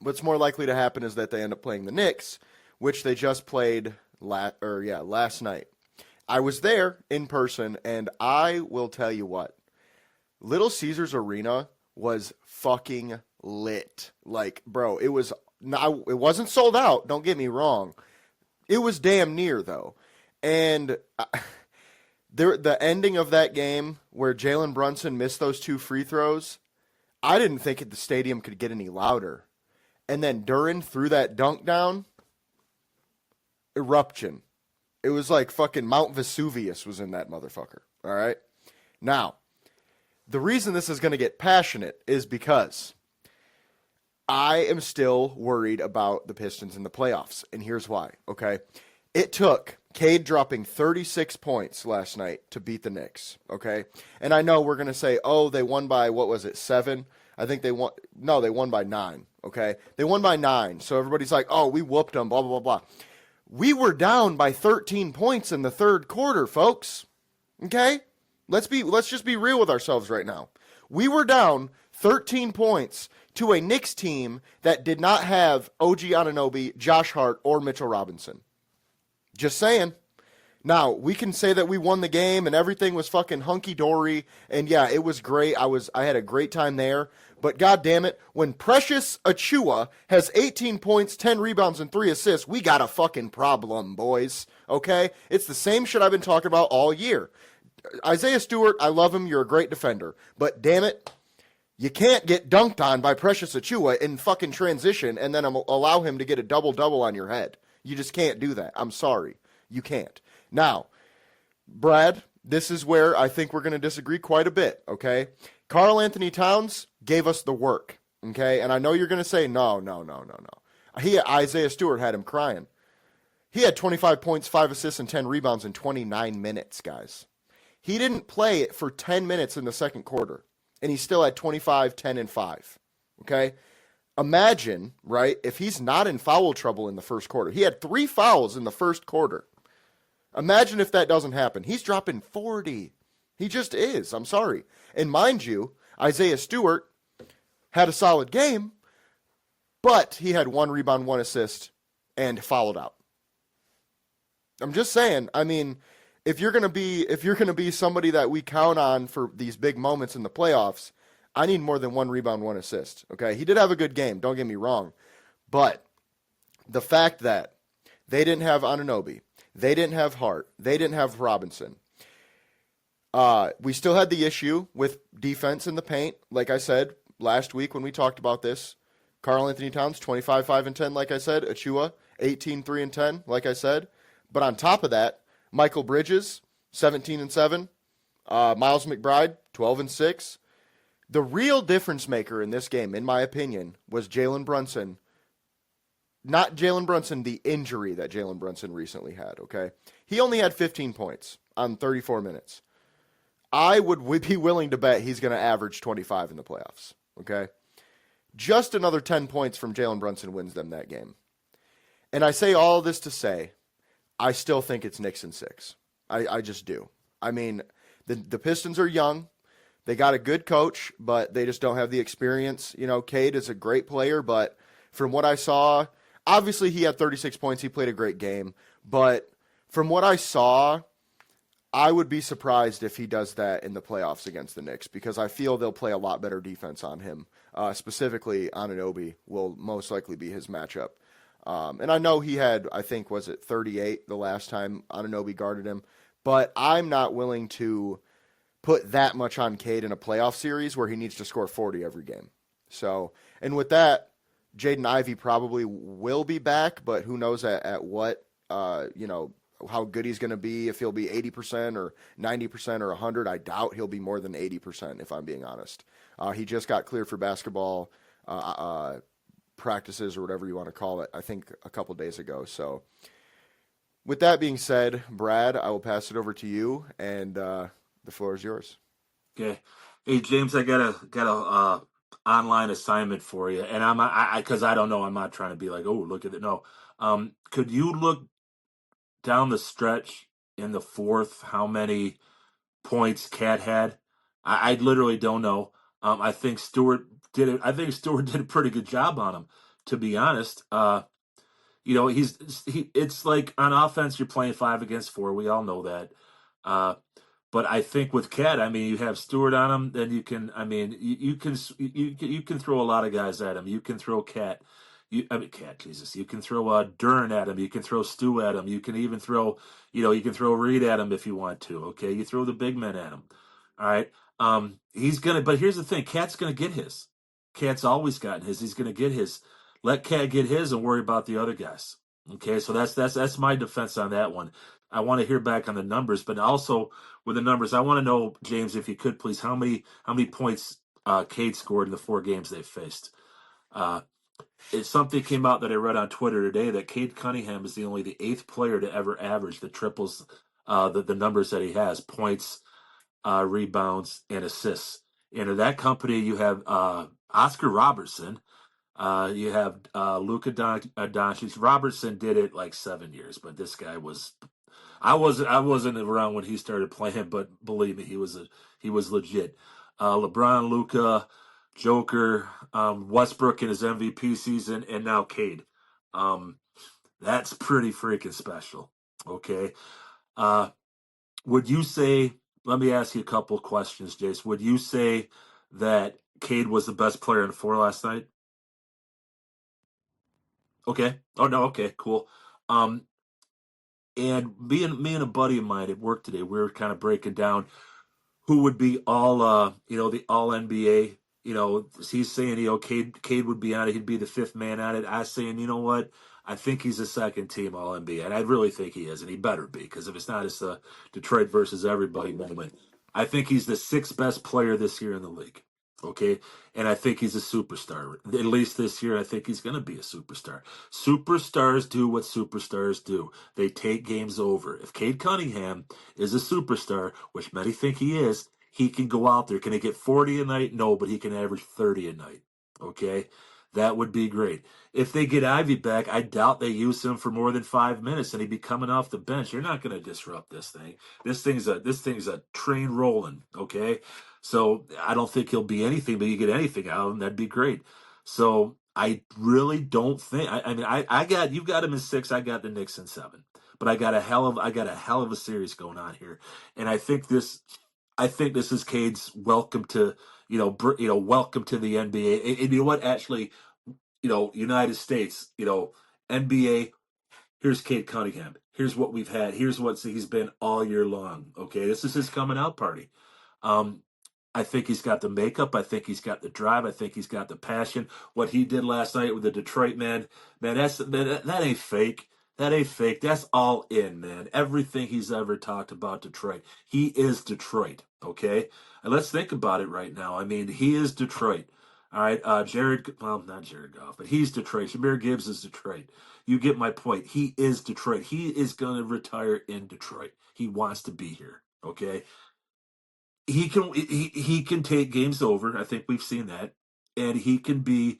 what's more likely to happen is that they end up playing the Knicks, which they just played last night. I was there in person, and I will tell you what, Little Caesars Arena was fucking lit. Like, bro, it wasn't sold out, don't get me wrong. It was damn near, though. And the ending of that game where Jalen Brunson missed those 2 free throws, I didn't think the stadium could get any louder. And then Duren threw that dunk down, eruption. It was like fucking Mount Vesuvius was in that motherfucker, all right? Now, the reason this is going to get passionate is because I am still worried about the Pistons in the playoffs, and here's why, okay? It took Cade dropping 36 points last night to beat the Knicks, okay? And I know we're going to say, oh, they won by, 7? I think they won by 9, okay? They won by 9, so everybody's like, oh, we whooped them, blah, blah, blah, blah. We were down by 13 points in the third quarter, folks, okay? Let's just be real with ourselves right now. We were down 13 points to a Knicks team that did not have OG Anunoby, Josh Hart, or Mitchell Robinson. Just saying. Now, we can say that we won the game and everything was fucking hunky-dory, and yeah, it was great. I had a great time there, but god damn it, when Precious Achiuwa has 18 points, 10 rebounds, and 3 assists, we got a fucking problem, boys, okay? It's the same shit I've been talking about all year. Isaiah Stewart, I love him, you're a great defender, but damn it, you can't get dunked on by Precious Achiuwa in fucking transition and then allow him to get a double-double on your head. You just can't do that. I'm sorry. You can't. Now, Brad, this is where I think we're going to disagree quite a bit, okay? Karl Anthony Towns gave us the work, okay? And I know you're going to say, no. Isaiah Stewart had him crying. He had 25 points, 5 assists, and 10 rebounds in 29 minutes, guys. He didn't play for 10 minutes in the second quarter, and he still had 25, 10, and 5, okay? Imagine, right, if he's not in foul trouble in the first quarter. He had 3 fouls in the first quarter. Imagine if that doesn't happen. He's dropping 40. He just is. I'm sorry. And mind you, Isaiah Stewart had a solid game, but he had 1 rebound, 1 assist, and fouled out. I'm just saying, I mean, if you're gonna be somebody that we count on for these big moments in the playoffs, I need more than 1 rebound, 1 assist. Okay, he did have a good game. Don't get me wrong, but the fact that they didn't have Anunoby, they didn't have Hart, they didn't have Robinson. We still had the issue with defense in the paint. Like I said last week when we talked about this, Karl Anthony Towns, 25, 5, and 10, like I said. Achua, 18, 3, and 10, like I said. But on top of that, Michael Bridges, 17 and 7. Miles McBride, 12 and 6. The real difference maker in this game, in my opinion, was Jalen Brunson. Not Jalen Brunson, the injury that Jalen Brunson recently had, okay? He only had 15 points on 34 minutes. I would be willing to bet he's going to average 25 in the playoffs, okay? Just another 10 points from Jalen Brunson wins them that game. And I say all this to say, I still think it's Knicks in 6. I just do. I mean, the Pistons are young. They got a good coach, but they just don't have the experience. You know, Cade is a great player, but from what I saw, obviously he had 36 points. He played a great game. But from what I saw, I would be surprised if he does that in the playoffs against the Knicks because I feel they'll play a lot better defense on him. Specifically, Anunoby will most likely be his matchup. And I know he had, I think, was it 38 the last time Anunoby guarded him. But I'm not willing to put that much on Cade in a playoff series where he needs to score 40 every game. So, and with that, Jaden Ivey probably will be back, but who knows at what, how good he's going to be, if he'll be 80% or 90% or 100. I doubt he'll be more than 80%, if I'm being honest. He just got cleared for basketball practices or whatever you want to call it, I think a couple days ago. So with that being said, Brad, I will pass it over to you, and the floor is yours. Okay. Hey, James, I got a online assignment for you, and because I don't know, I'm not trying to be like, oh, look at it. No. Could you look down the stretch in the fourth how many points Cat had? I literally don't know. I think Stewart did it. I think Stewart did a pretty good job on him, to be honest. It's like on offense you're playing 5 against 4. We all know that. But I think with Cat, I mean, you have Stewart on him, then you can. I mean, you can throw a lot of guys at him. You can throw Cat. Cat, Jesus. You can throw Duren at him. You can throw Stu at him. You can even throw, you can throw Reed at him if you want to. Okay, you throw the big men at him. All right. He's gonna. But here's the thing: Cat's gonna get his. Cat's always gotten his. He's gonna get his. Let Cat get his and worry about the other guys. Okay, so that's my defense on that one. I want to hear back on the numbers, but also with the numbers, I want to know, James, if you could please, how many points Cade scored in the 4 games they faced. Something came out that I read on Twitter today that Cade Cunningham is the 8th player to ever average the triples, the numbers that he has: points, rebounds, and assists. And in that company, you have Oscar Robertson. You have Luka Doncic. Robertson did it like 7 years, but this guy was. I wasn't around when he started playing, but believe me, he was legit. LeBron, Luka, Joker, Westbrook in his MVP season, and now Cade. That's pretty freaking special. Okay. Would you say? Let me ask you a couple of questions, Jace. Would you say that Cade was the best player in the 4 last night? Okay. Oh no. Okay. Cool. And me and a buddy of mine at work today, we were kind of breaking down who would be all the all NBA. He's saying Cade would be on it. He'd be the 5th man on it. I saying, you know what? I think he's a second team all NBA, and I really think he is, and he better be, because if it's not, it's a Detroit versus everybody moment. I think he's the 6th best player this year in the league. Okay, and I think he's a superstar. At least this year, I think he's going to be a superstar. Superstars do what superstars do. They take games over. If Cade Cunningham is a superstar, which many think he is, he can go out there. Can he get 40 a night? No, but he can average 30 a night. Okay, that would be great. If they get Ivy back, I doubt they use him for more than 5 minutes, and he'd be coming off the bench. You're not going to disrupt this thing. This thing's a train rolling. Okay. So I don't think he'll be anything, but you get anything out of him, that'd be great. So I really don't think. You've got him in 6. I got the Knicks in 7, but I got a hell of a series going on here, and I think this is Cade's welcome to welcome to the NBA. And you know what? Actually, United States, NBA. Here's Cade Cunningham. Here's what we've had. Here's what he's been all year long. Okay, this is his coming out party. I think he's got the makeup. I think he's got the drive. I think he's got the passion. What he did last night with the Detroit man, that ain't fake. That ain't fake. That's all in, man. Everything he's ever talked about Detroit. He is Detroit, okay? And let's think about it right now. I mean, he is Detroit. All right, not Jared Goff, but he's Detroit. Shamir Gibbs is Detroit. You get my point. He is Detroit. He is going to retire in Detroit. He wants to be here, okay? He can take games over. I think we've seen that, and he could be,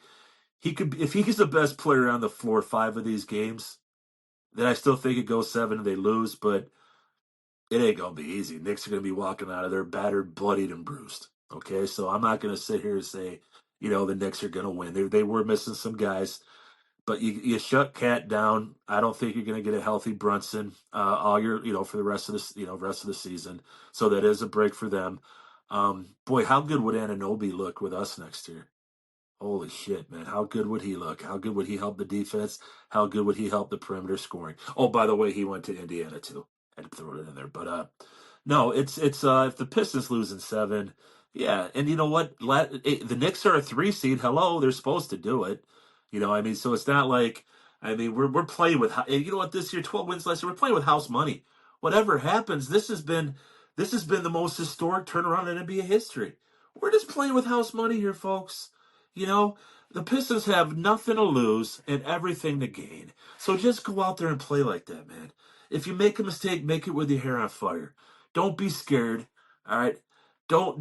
if he's the best player on the floor 5 of these games, then I still think it goes 7 and they lose, but it ain't gonna be easy. Knicks are gonna be walking out of there battered, bloodied, and bruised. Okay, so I'm not gonna sit here and say, the Knicks are gonna win. They were missing some guys, but you shut Cat down. I don't think you're going to get a healthy Brunson all year, for the rest of the season. So that is a break for them. Boy, how good would Anunoby look with us next year? Holy shit, man! How good would he look? How good would he help the defense? How good would he help the perimeter scoring? Oh, by the way, he went to Indiana too. I had to throw it in there, but no, it's if the Pistons lose in 7, yeah, and you know what? The Knicks are a 3 seed. Hello, they're supposed to do it. I mean, so it's not like we're playing with you know what, this year 12 wins last year, we're playing with house money. Whatever happens, this has been the most historic turnaround in NBA history. We're just playing with house money here, folks. You know, the Pistons have nothing to lose and everything to gain. So just go out there and play like that, man. If you make a mistake, make it with your hair on fire. Don't be scared. All right. Don't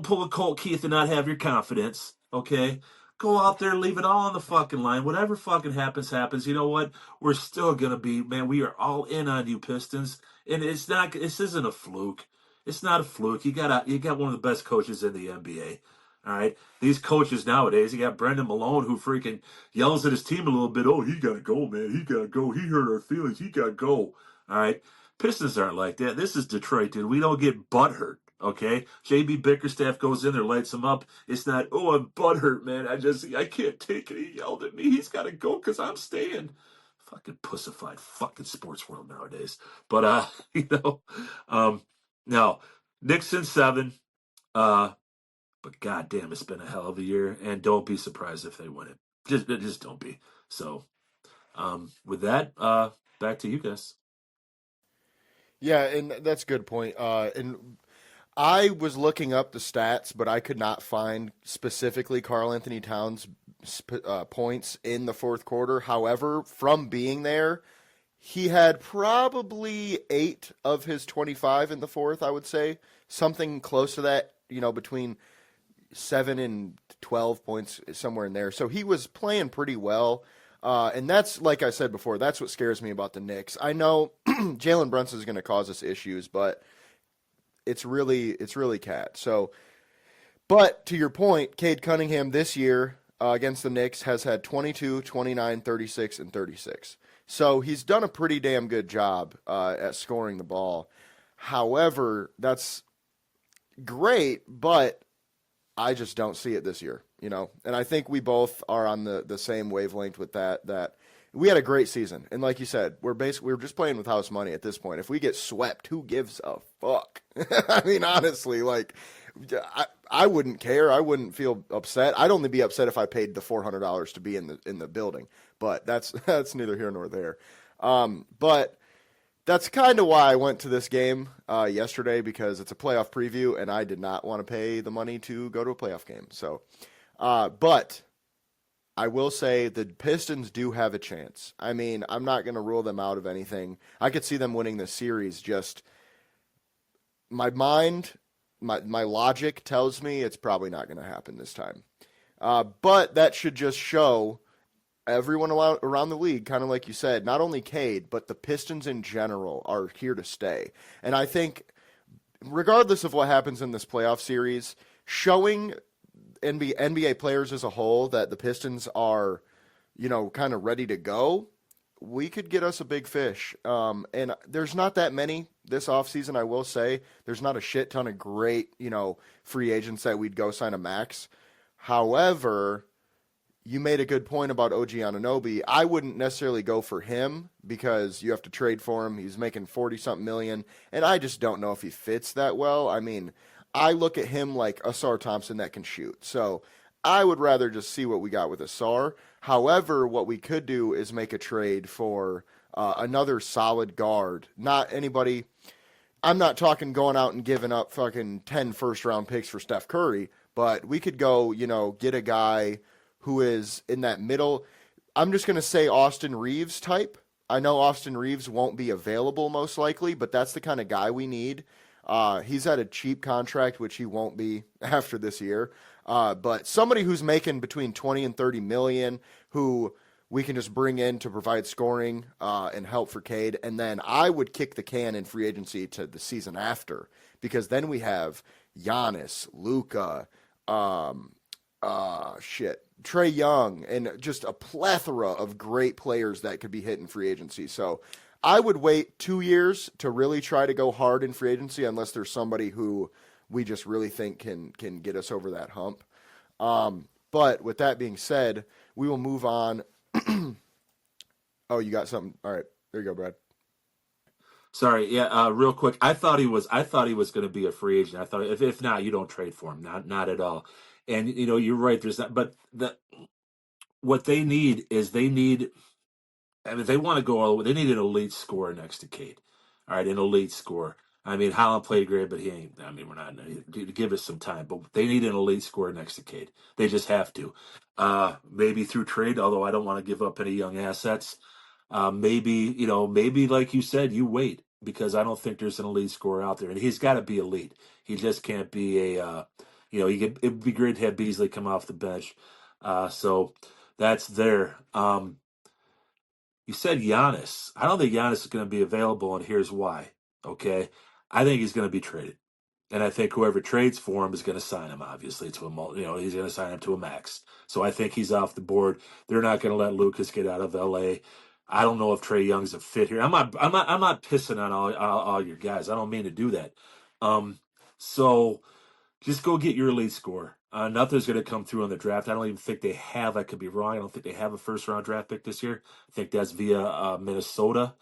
pull a Colt Keith and not have your confidence. Okay. Go out there, leave it all on the fucking line. Whatever fucking happens, happens. You know what? We're still gonna be, man. We are all in on you, Pistons. And it's not. This isn't a fluke. It's not a fluke. You got one of the best coaches in the NBA. All right. These coaches nowadays, you got Brendan Malone who freaking yells at his team a little bit. Oh, he got to go, man. He got to go. He hurt our feelings. He got to go. All right. Pistons aren't like that. This is Detroit, dude. We don't get butthurt, okay? JB Bickerstaff goes in there, lights him up. It's not, oh, I'm butthurt, man. I can't take it. He yelled at me. He's got to go because I'm staying. Fucking pussified fucking sports world nowadays. But, no. Knicks in 7. But goddamn, it's been a hell of a year, and don't be surprised if they win it. Just don't be. So, with that, back to you guys. Yeah, and that's a good point. And I was looking up the stats, but I could not find specifically Karl Anthony Towns' points in the fourth quarter. However, from being there, he had probably 8 of his 25 in the fourth, I would say. Something close to that, between 7 and 12 points, somewhere in there. So he was playing pretty well. And that's, like I said before, that's what scares me about the Knicks. I know Jalen Brunson is going to cause us issues, but it's really Cat. So, but to your point, Cade Cunningham this year against the Knicks has had 22, 29, 36, and 36. So he's done a pretty damn good job at scoring the ball. However, that's great, but I just don't see it this year, And I think we both are on the same wavelength with that we had a great season. And like you said, we're just playing with house money at this point. If we get swept, who gives a fuck? I mean, honestly, I wouldn't care. I wouldn't feel upset. I'd only be upset if I paid the $400 to be in the building. But that's neither here nor there. But that's kind of why I went to this game yesterday, because it's a playoff preview, and I did not want to pay the money to go to a playoff game. So, but I will say the Pistons do have a chance. I mean, I'm not going to rule them out of anything. I could see them winning the series. Just my mind, my logic tells me it's probably not going to happen this time. But that should just show everyone around the league, kind of like you said, not only Cade, but the Pistons in general are here to stay. And I think regardless of what happens in this playoff series, showing NBA players as a whole that the Pistons are, kind of ready to go, we could get us a big fish. And there's not that many this offseason, I will say. There's not a shit ton of great, free agents that we'd go sign a max. However, you made a good point about OG Anunoby. I wouldn't necessarily go for him because you have to trade for him. He's making 40-something million, and I just don't know if he fits that well. I mean, I look at him like Asar Thompson that can shoot. So I would rather just see what we got with Asar. However, what we could do is make a trade for another solid guard. Not anybody. I'm not talking going out and giving up fucking 10 first-round picks for Steph Curry, but we could go, get a guy who is in that middle. I'm just going to say Austin Reeves type. I know Austin Reeves won't be available most likely, but that's the kind of guy we need. He's at a cheap contract, which he won't be after this year. But somebody who's making between 20 and 30 million, who we can just bring in to provide scoring and help for Cade. And then I would kick the can in free agency to the season after, because then we have Giannis, Luka, Trae Young, and just a plethora of great players that could be hit in free agency. So I would wait 2 years to really try to go hard in free agency, unless there's somebody who we just really think can get us over that hump. But with that being said, we will move on. Oh, you got something? All right, there you go, Brad. Sorry, yeah, real quick. I thought he was going to be a free agent. I thought if not, you don't trade for him. Not at all. And you're right. There's that, but what they need is they need. I mean, they want to go all the way. They need an elite scorer next to Cade. All right, an elite scorer. I mean, Holland played great, but he ain't. I mean, we're not. Give us some time, but they need an elite scorer next to Cade. They just have to. Maybe through trade, although I don't want to give up any young assets. Maybe like you said, you wait, because I don't think there's an elite scorer out there, and he's got to be elite. He just can't be a. It'd be great to have Beasley come off the bench. So that's there. You said Giannis. I don't think Giannis is going to be available, and here's why. Okay, I think he's going to be traded, and I think whoever trades for him is going to sign him. Obviously, to a he's going to sign him to a max. So I think he's off the board. They're not going to let Lucas get out of L.A. I don't know if Trae Young's a fit here. I'm not pissing on all your guys. I don't mean to do that. So just go get your elite scorer. Nothing's going to come through on the draft. I don't even think they have. I could be wrong. I don't think they have a first-round draft pick this year. I think that's via Minnesota.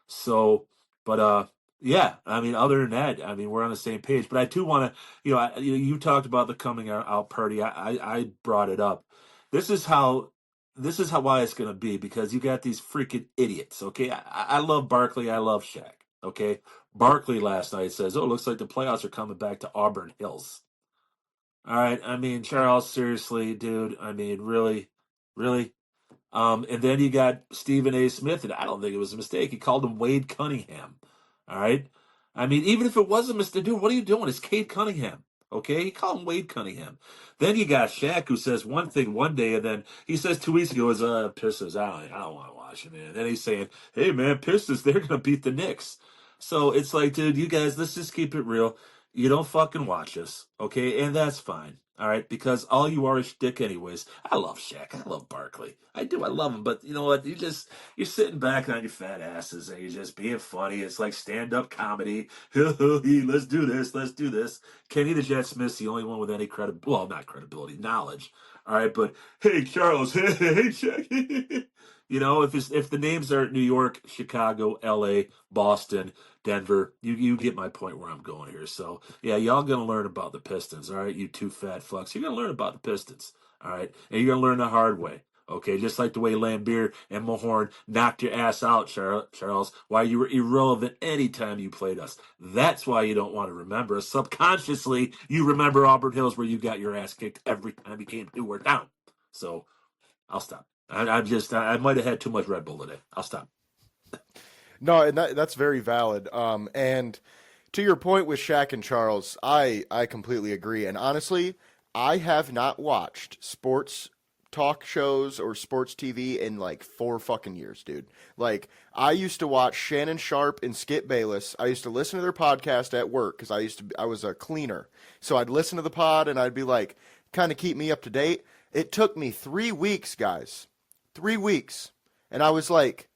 So, but yeah. I mean, other than that, I mean, we're on the same page. But I do want to, you talked about the coming out party. I brought it up. This is why it's going to be, because you got these freaking idiots. Okay, I love Barkley. I love Shaq. Okay, Barkley last night says, "Oh, looks like the playoffs are coming back to Auburn Hills." All right. I mean, Charles, seriously, dude. I mean, really, really. And then you got Stephen A. Smith, and I don't think it was a mistake. He called him Wade Cunningham. All right. I mean, even if it was a mistake, dude, what are you doing? It's Cade Cunningham. Okay, he called him Wade Cunningham. Then you got Shaq, who says one thing one day, and then he says 2 weeks ago, "Is Pistons. I don't want to watch it, man." And then he's saying, "Hey, man, Pistons, they're gonna beat the Knicks." So it's like, dude, you guys, let's just keep it real. You don't fucking watch us, okay? And that's fine, all right? Because all you are is shtick anyways. I love Shaq. I love Barkley. I do. I love him. But you know what? You're sitting back on your fat asses and you're just being funny. It's like stand-up comedy. Let's do this. Let's do this. Kenny the Jet Smith's the only one with any not credibility, knowledge. All right, but hey, Charles, hey, Shaq. If the names are New York, Chicago, L.A., Boston, Denver, you get my point where I'm going here. So, yeah, y'all going to learn about the Pistons, all right, you two fat fucks. You're going to learn about the Pistons, all right, and you're going to learn the hard way, okay, just like the way Lambeer and Mahorn knocked your ass out, Charles, while you were irrelevant anytime you played us. That's why you don't want to remember us. Subconsciously, you remember Auburn Hills, where you got your ass kicked every time you came to or down. So, I'll stop. I might have had too much Red Bull today. I'll stop. No, and that's very valid. And to your point with Shaq and Charles, I completely agree. And honestly, I have not watched sports talk shows or sports TV in like 4 fucking years, dude. Like, I used to watch Shannon Sharp and Skip Bayless. I used to listen to their podcast at work because I was a cleaner. So I'd listen to the pod and I'd be like, kind of keep me up to date. It took me 3 weeks, guys. 3 weeks. And I was like,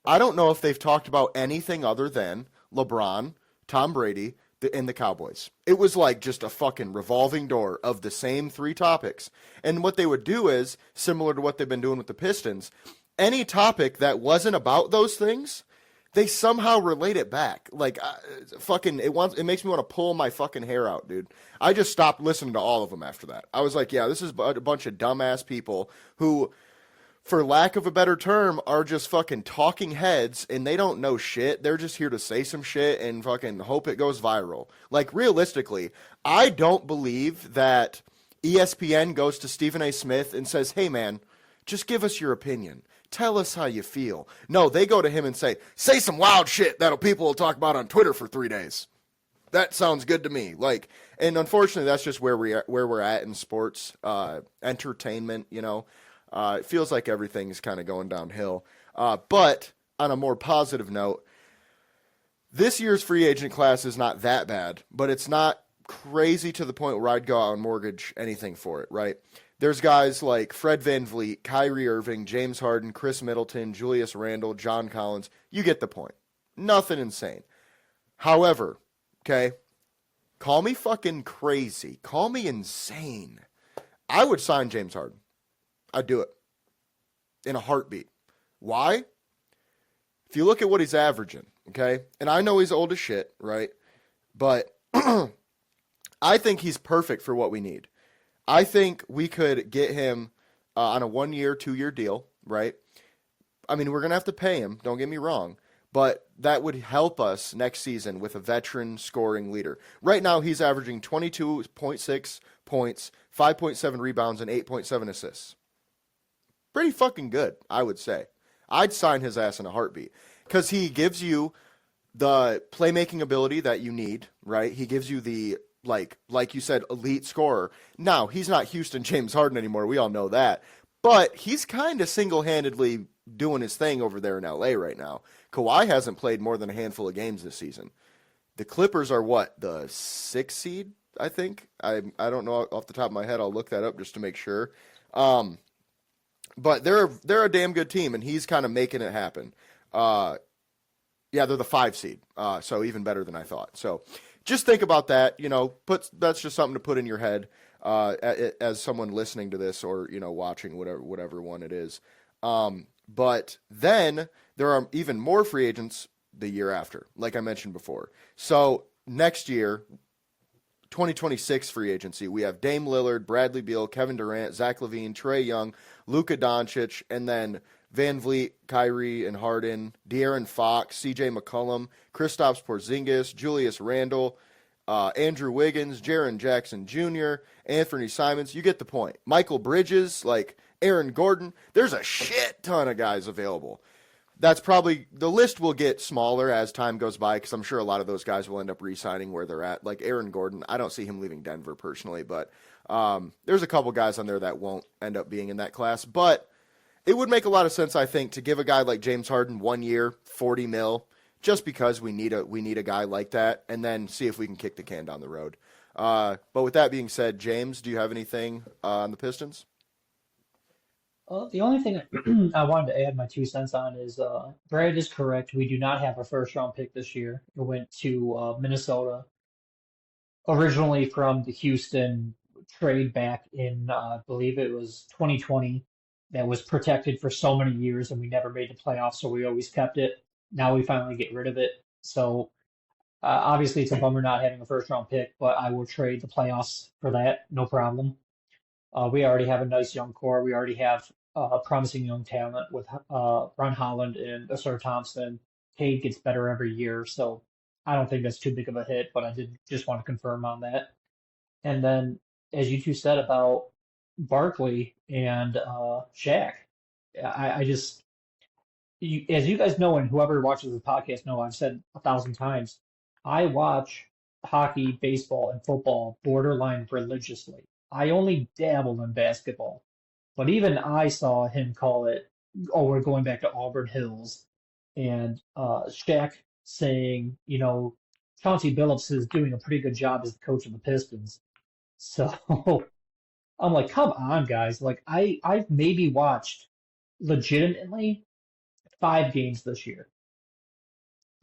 I don't know if they've talked about anything other than LeBron, Tom Brady, and the Cowboys. It was like just a fucking revolving door of the same 3 topics. And what they would do is, similar to what they've been doing with the Pistons, any topic that wasn't about those things, they somehow relate it back. Like, it makes me want to pull my fucking hair out, dude. I just stopped listening to all of them after that. I was like, yeah, this is a bunch of dumbass people who, for lack of a better term, are just fucking talking heads, and they don't know shit. They're just here to say some shit and fucking hope it goes viral. Like, realistically, I don't believe that ESPN goes to Stephen A. Smith and says, hey, man, just give us your opinion. Tell us how you feel. No, they go to him and say some wild shit that people will talk about on Twitter for 3 days. That sounds good to me. Like, and unfortunately, that's just where we're at in sports, entertainment. You know, it feels like everything's kind of going downhill. But on a more positive note, this year's free agent class is not that bad, but it's not crazy to the point where I'd go out and mortgage anything for it. Right? There's guys like Fred VanVleet, Kyrie Irving, James Harden, Chris Middleton, Julius Randle, John Collins. You get the point. Nothing insane. However, okay, call me fucking crazy. Call me insane. I would sign James Harden. I'd do it in a heartbeat. Why? If you look at what he's averaging, okay, and I know he's old as shit, right? But I think he's perfect for what we need. I think we could get him on a 1-year, 2-year deal, right? I mean, we're going to have to pay him, don't get me wrong, but that would help us next season with a veteran scoring leader. Right now, he's averaging 22.6 points, 5.7 rebounds, and 8.7 assists. Pretty fucking good, I would say. I'd sign his ass in a heartbeat because he gives you the playmaking ability that you need, right? He gives you the like you said, elite scorer. Now, he's not Houston James Harden anymore. We all know that. But he's kind of single-handedly doing his thing over there in LA right now. Kawhi hasn't played more than a handful of games this season. The Clippers are what? The 6th seed, I think? I don't know off the top of my head. I'll look that up just to make sure. But they're a damn good team, and he's kind of making it happen. Yeah, they're the 5 seed. So even better than I thought. So just think about that. You know, that's just something to put in your head as someone listening to this or, you know, watching whatever one it is. But then there are even more free agents the year after, like I mentioned before. So next year, 2026 free agency, we have Dame Lillard, Bradley Beal, Kevin Durant, Zach LaVine, Trae Young, Luka Doncic, and then VanVleet, Kyrie and Harden, De'Aaron Fox, CJ McCollum, Kristaps Porzingis, Julius Randle, Andrew Wiggins, Jaren Jackson Jr., Anthony Simons. You get the point. Michael Bridges, like Aaron Gordon. There's a shit ton of guys available. That's probably, the list will get smaller as time goes by because I'm sure a lot of those guys will end up re-signing where they're at. Like Aaron Gordon, I don't see him leaving Denver personally, but there's a couple guys on there that won't end up being in that class. But it would make a lot of sense, I think, to give a guy like James Harden 1 year, $40 million, just because we need a guy like that, and then see if we can kick the can down the road. But with that being said, James, do you have anything on the Pistons? The only thing I wanted to add my 2 cents on is Brad is correct. We do not have a first round pick this year. It went to Minnesota, originally from the Houston trade back in, I believe it was 2020, that was protected for so many years and we never made the playoffs, so we always kept it. Now we finally get rid of it. So obviously it's a bummer not having a first round pick, but I will trade the playoffs for that, no problem. We already have a nice young core. We already have promising young talent with Ron Holland and Asar Thompson. Cade gets better every year, so I don't think that's too big of a hit, but I did just want to confirm on that. And then, as you two said about Barkley and Shaq, I just, as you guys know, and whoever watches the podcast know, I've said 1,000 times, I watch hockey, baseball, and football borderline religiously. I only dabbled in basketball, but even I saw him call it, oh, we're going back to Auburn Hills, and Shaq saying, you know, Chauncey Billups is doing a pretty good job as the coach of the Pistons. So I'm like, come on, guys. Like, I've maybe watched legitimately 5 games this year.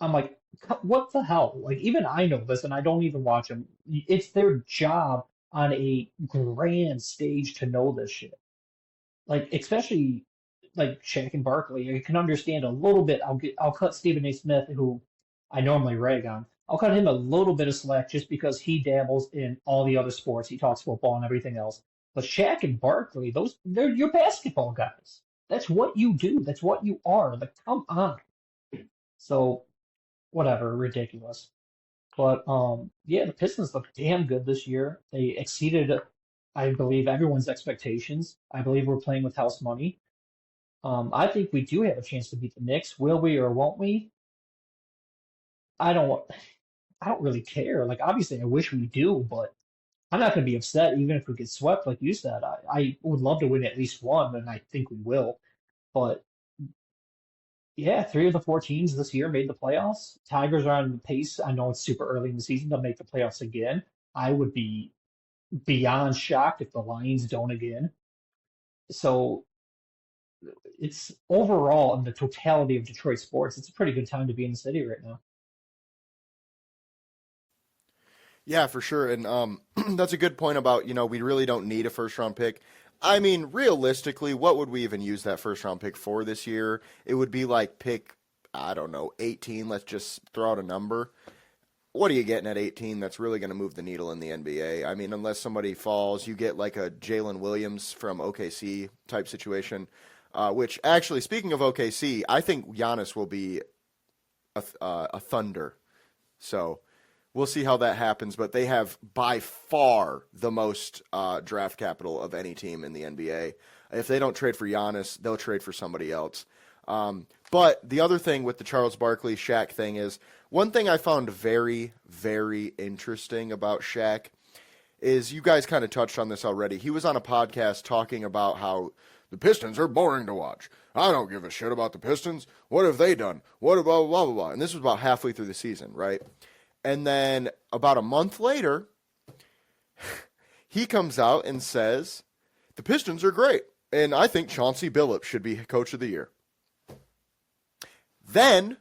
I'm like, what the hell? Like, even I know this, and I don't even watch them. It's their job on a grand stage to know this shit. Like, especially like Shaq and Barkley. I can understand a little bit. I'll cut Stephen A. Smith, who I normally rag on. I'll cut him a little bit of slack just because he dabbles in all the other sports. He talks football and everything else. But Shaq and Barkley, they're your basketball guys. That's what you do. That's what you are. Like, come on. So whatever, ridiculous. But yeah, the Pistons look damn good this year. They exceeded, I believe, everyone's expectations. I believe we're playing with house money. I think we do have a chance to beat the Knicks. Will we or won't we? I don't. I don't really care. Like, obviously, I wish we do, but I'm not going to be upset even if we get swept, like you said. I would love to win at least one, and I think we will. But yeah, three of the four teams this year made the playoffs. Tigers are on the pace. I know it's super early in the season to make the playoffs again. I would be beyond shocked if the Lions don't again. So it's overall in the totality of Detroit sports, it's a pretty good time to be in the city right now. Yeah, for sure. And that's a good point about, we really don't need a first round pick. I mean, realistically, what would we even use that first round pick for this year? It would be like pick, I don't know, 18. Let's just throw out a number. What are you getting at 18 that's really going to move the needle in the NBA? I mean, unless somebody falls, you get like a Jalen Williams from OKC type situation, which actually, speaking of OKC, I think Giannis will be a Thunder. So we'll see how that happens, but they have by far the most draft capital of any team in the NBA. If they don't trade for Giannis, they'll trade for somebody else. But the other thing with the Charles Barkley Shaq thing is, one thing I found very, very interesting about Shaq is, you guys kind of touched on this already. He was on a podcast talking about how the Pistons are boring to watch. I don't give a shit about the Pistons. What have they done? What blah, blah, blah, blah. And this was about halfway through the season, right? And then about a month later, he comes out and says, the Pistons are great, and I think Chauncey Billups should be Coach of the Year. Then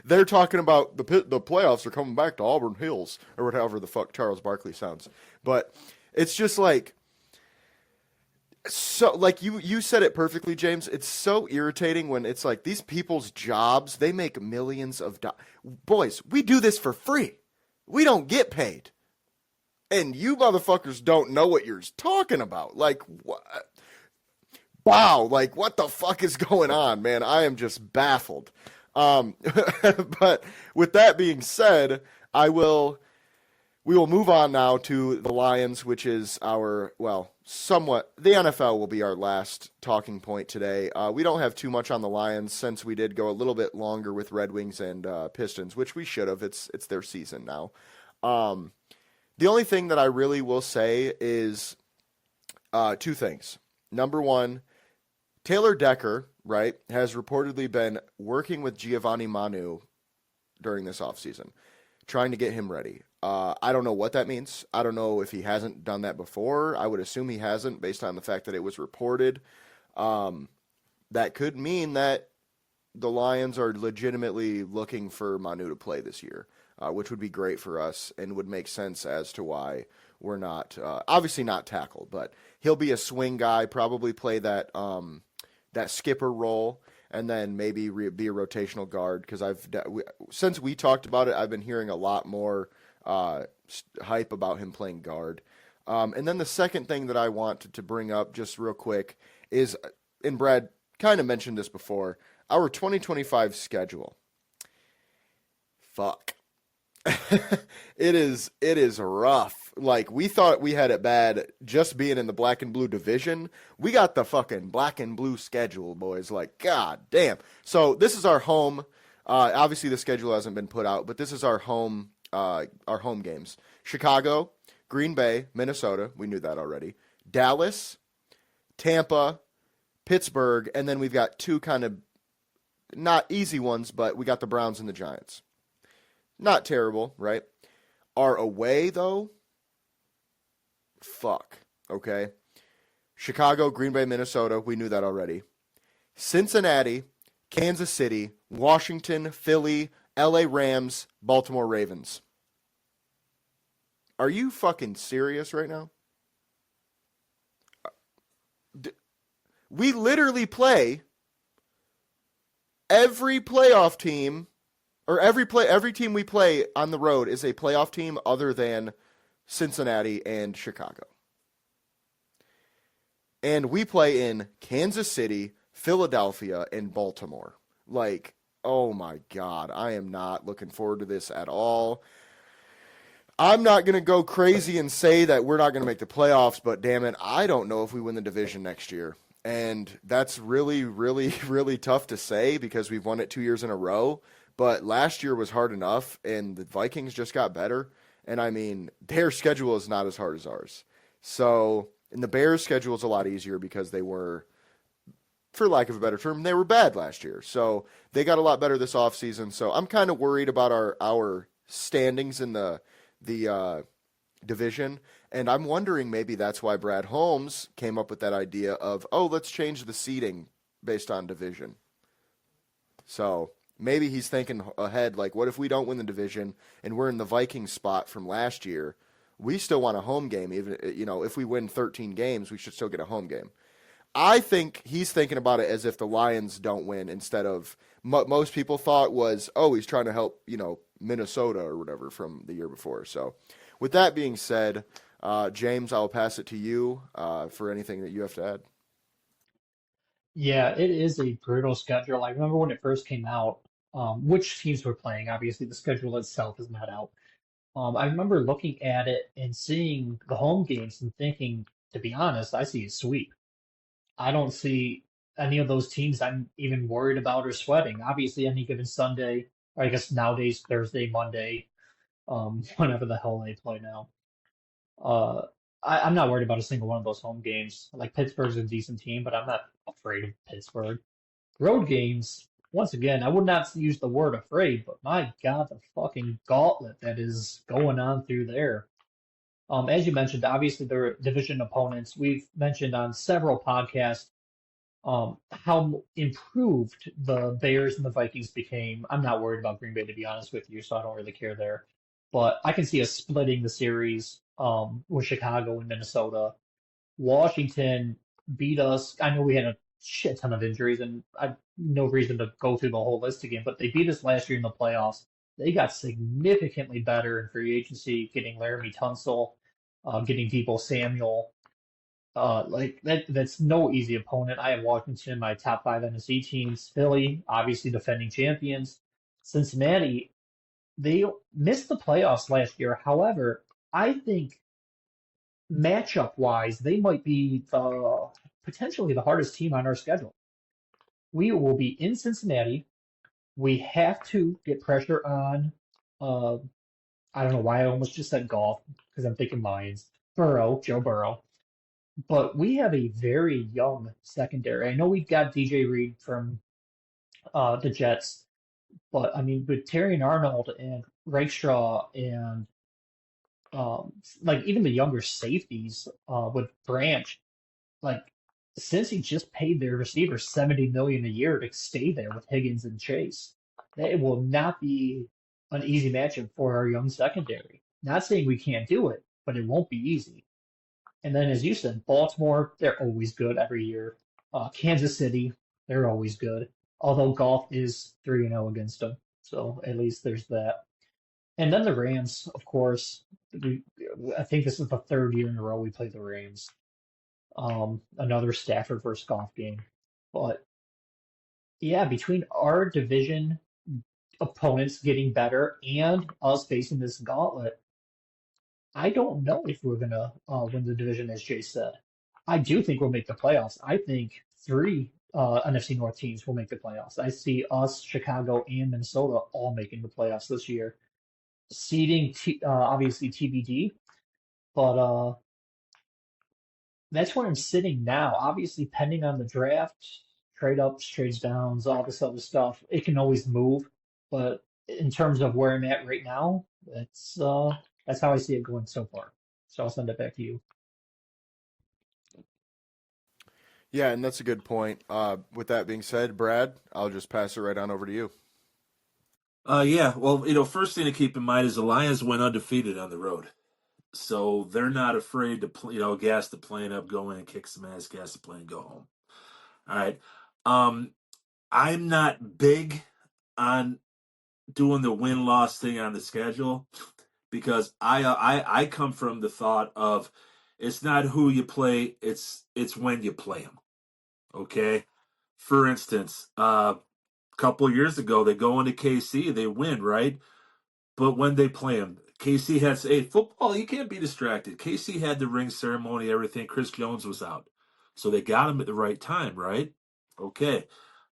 they're talking about the playoffs are coming back to Auburn Hills, or whatever the fuck Charles Barkley sounds. But it's just like, so like you said it perfectly, James. It's so irritating when it's like these people's jobs, they make millions of dollars. Boys, we do this for free. We don't get paid. And you motherfuckers don't know what you're talking about. Like, what? Wow, like what the fuck is going on, man? I am just baffled. But with that being said, we will move on now to the Lions, which is our, somewhat, the NFL will be our last talking point today. We don't have too much on the Lions since we did go a little bit longer with Red Wings and Pistons, which we should have. It's their season now. The only thing that I really will say is two things. Number one, Taylor Decker, right, has reportedly been working with Giovanni Manu during this offseason, trying to get him ready. I don't know what that means. I don't know if he hasn't done that before. I would assume he hasn't, based on the fact that it was reported. That could mean that the Lions are legitimately looking for Manu to play this year, which would be great for us and would make sense as to why we're not, obviously not tackle, but he'll be a swing guy, probably play that skipper role, and then maybe be a rotational guard, because since we talked about it, I've been hearing a lot more hype about him playing guard. And then the second thing that I want to bring up just real quick is, and Brad kind of mentioned this before, our 2025 schedule. Fuck. It is rough. Like, we thought we had it bad just being in the black and blue division. We got the fucking black and blue schedule, boys. Like, god damn. So this is our home. Obviously the schedule hasn't been put out, but this is our home games. Chicago, Green Bay, Minnesota. We knew that already. Dallas, Tampa, Pittsburgh, and then we've got two kind of not easy ones, but we got the Browns and the Giants. Not terrible, right? Our away, though, fuck, okay? Chicago, Green Bay, Minnesota, we knew that already. Cincinnati, Kansas City, Washington, Philly, LA Rams, Baltimore Ravens. Are you fucking serious right now? We literally play every playoff team, or every team we play on the road is a playoff team other than Cincinnati and Chicago. And we play in Kansas City, Philadelphia, and Baltimore. Like, oh my God, I am not looking forward to this at all. I'm not going to go crazy and say that we're not going to make the playoffs, but damn it, I don't know if we win the division next year. And that's really, really, really tough to say because we've won it 2 years in a row. But last year was hard enough, and the Vikings just got better. And I mean, their schedule is not as hard as ours. So, and the Bears' schedule is a lot easier because they were, for lack of a better term, they were bad last year. So they got a lot better this offseason. So I'm kind of worried about our standings in the division. And I'm wondering maybe that's why Brad Holmes came up with that idea of, let's change the seeding based on division. So maybe he's thinking ahead, like, what if we don't win the division and we're in the Vikings spot from last year? We still want a home game. Even, if we win 13 games, we should still get a home game. I think he's thinking about it as if the Lions don't win instead of most people thought was, he's trying to help, Minnesota or whatever from the year before. So with that being said, James, I'll pass it to you for anything that you have to add. Yeah, it is a brutal schedule. I remember when it first came out, which teams were playing. Obviously, the schedule itself is not out. I remember looking at it and seeing the home games and thinking, to be honest, I see a sweep. I don't see any of those teams I'm even worried about or sweating. Obviously, any given Sunday, or I guess nowadays Thursday, Monday, whenever the hell they play now. Uh, I'm not worried about a single one of those home games. Like Pittsburgh's a decent team, but I'm not afraid of Pittsburgh. Road games, once again, I would not use the word afraid, but my God, the fucking gauntlet that is going on through there. As you mentioned, obviously they're division opponents. We've mentioned on several podcasts how improved the Bears and the Vikings became. I'm not worried about Green Bay, to be honest with you, so I don't really care there. But I can see us splitting the series with Chicago and Minnesota. Washington beat us. I know we had a shit ton of injuries, and I've no reason to go through the whole list again, but they beat us last year in the playoffs. They got significantly better in free agency, getting Laramie Tunsil, getting Debo Samuel. That's no easy opponent. I have Washington in my top 5 NFC teams. Philly, obviously defending champions. Cincinnati, they missed the playoffs last year. However, I think matchup wise, they might be potentially the hardest team on our schedule. We will be in Cincinnati. We have to get pressure on. I don't know why I almost just said golf because I'm thinking Lions. Joe Burrow. But we have a very young secondary. I know we've got DJ Reed from the Jets, but I mean, with Terry Arnold and Rakestraw and like even the younger safeties with Branch, like since he just paid their receivers 70 million a year to stay there with Higgins and Chase, it will not be an easy matchup for our young secondary. Not saying we can't do it, but it won't be easy. And then, as you said, Baltimore, they're always good every year. Kansas City, they're always good. Although golf is 3-0 against them, so at least there's that. And then the Rams, of course. I think this is the 3rd year in a row we play the Rams. Another Stafford versus Goff game. But yeah, between our division opponents getting better and us facing this gauntlet, I don't know if we're gonna win the division, as Jay said. I do think we'll make the playoffs. I think 3 NFC North teams will make the playoffs. I see us, Chicago, and Minnesota all making the playoffs this year. Seeding, obviously TBD, but that's where I'm sitting now. Obviously, pending on the draft, trade ups, trades downs, all this other stuff, it can always move. But in terms of where I'm at right now, that's how I see it going so far. So I'll send it back to you. Yeah, and that's a good point. With that being said, Brad, I'll just pass it right on over to you. Yeah. Well, first thing to keep in mind is the Lions went undefeated on the road. So they're not afraid to, gas the plane up, go in and kick some ass, gas the plane, go home. All right. I'm not big on doing the win-loss thing on the schedule because I come from the thought of it's not who you play, it's when you play them. Okay. For instance, couple of years ago, they go into KC, they win, right? But when they play them, KC has football. You can't be distracted. KC had the ring ceremony, everything. Chris Jones was out, so they got him at the right time, right? Okay.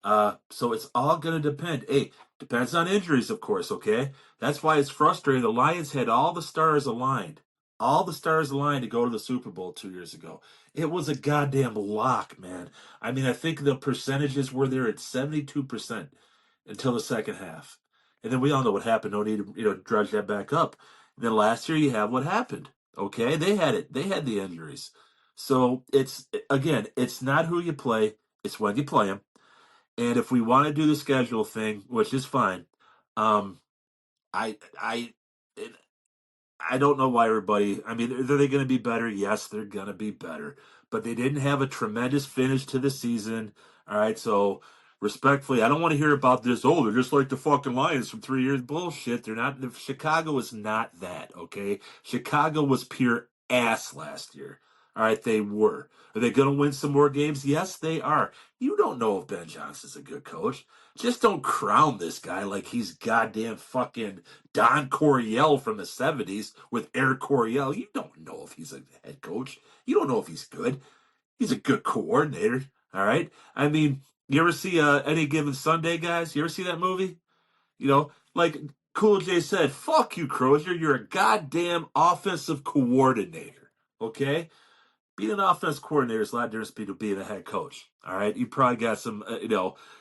So it's all going to depend. Hey, depends on injuries, of course. Okay, that's why it's frustrating. The Lions had all the stars aligned to go to the Super Bowl 2 years ago. It was a goddamn lock, man. I mean, I think the percentages were there at 72% until the second half, and then we all know what happened. No need to drudge that back up. And then last year you have what happened. Okay, they had it. They had the injuries. So it's not who you play. It's when you play them. And if we want to do the schedule thing, which is fine, um, I I I don't know why everybody. I mean, are they going to be better? Yes, they're going to be better, but they didn't have a tremendous finish to the season. All right, so respectfully, I don't want to hear about this. Oh, they're just like the fucking Lions from 3 years. Bullshit. They're not. Chicago is not that. Okay, Chicago was pure ass last year. All right, they were. Are they going to win some more games? Yes, they are. You don't know if Ben Johnson's a good coach. Just don't crown this guy like he's goddamn fucking Don Coryell from the 70s with Air Coryell. You don't know if he's a head coach. You don't know if he's good. He's a good coordinator. All right. I mean, you ever see Any Given Sunday, guys? You ever see that movie? Like Cool J said, fuck you, Crozier. You're a goddamn offensive coordinator. Okay? Being an offense coordinator is a lot different to being a head coach. All right, you probably got some, I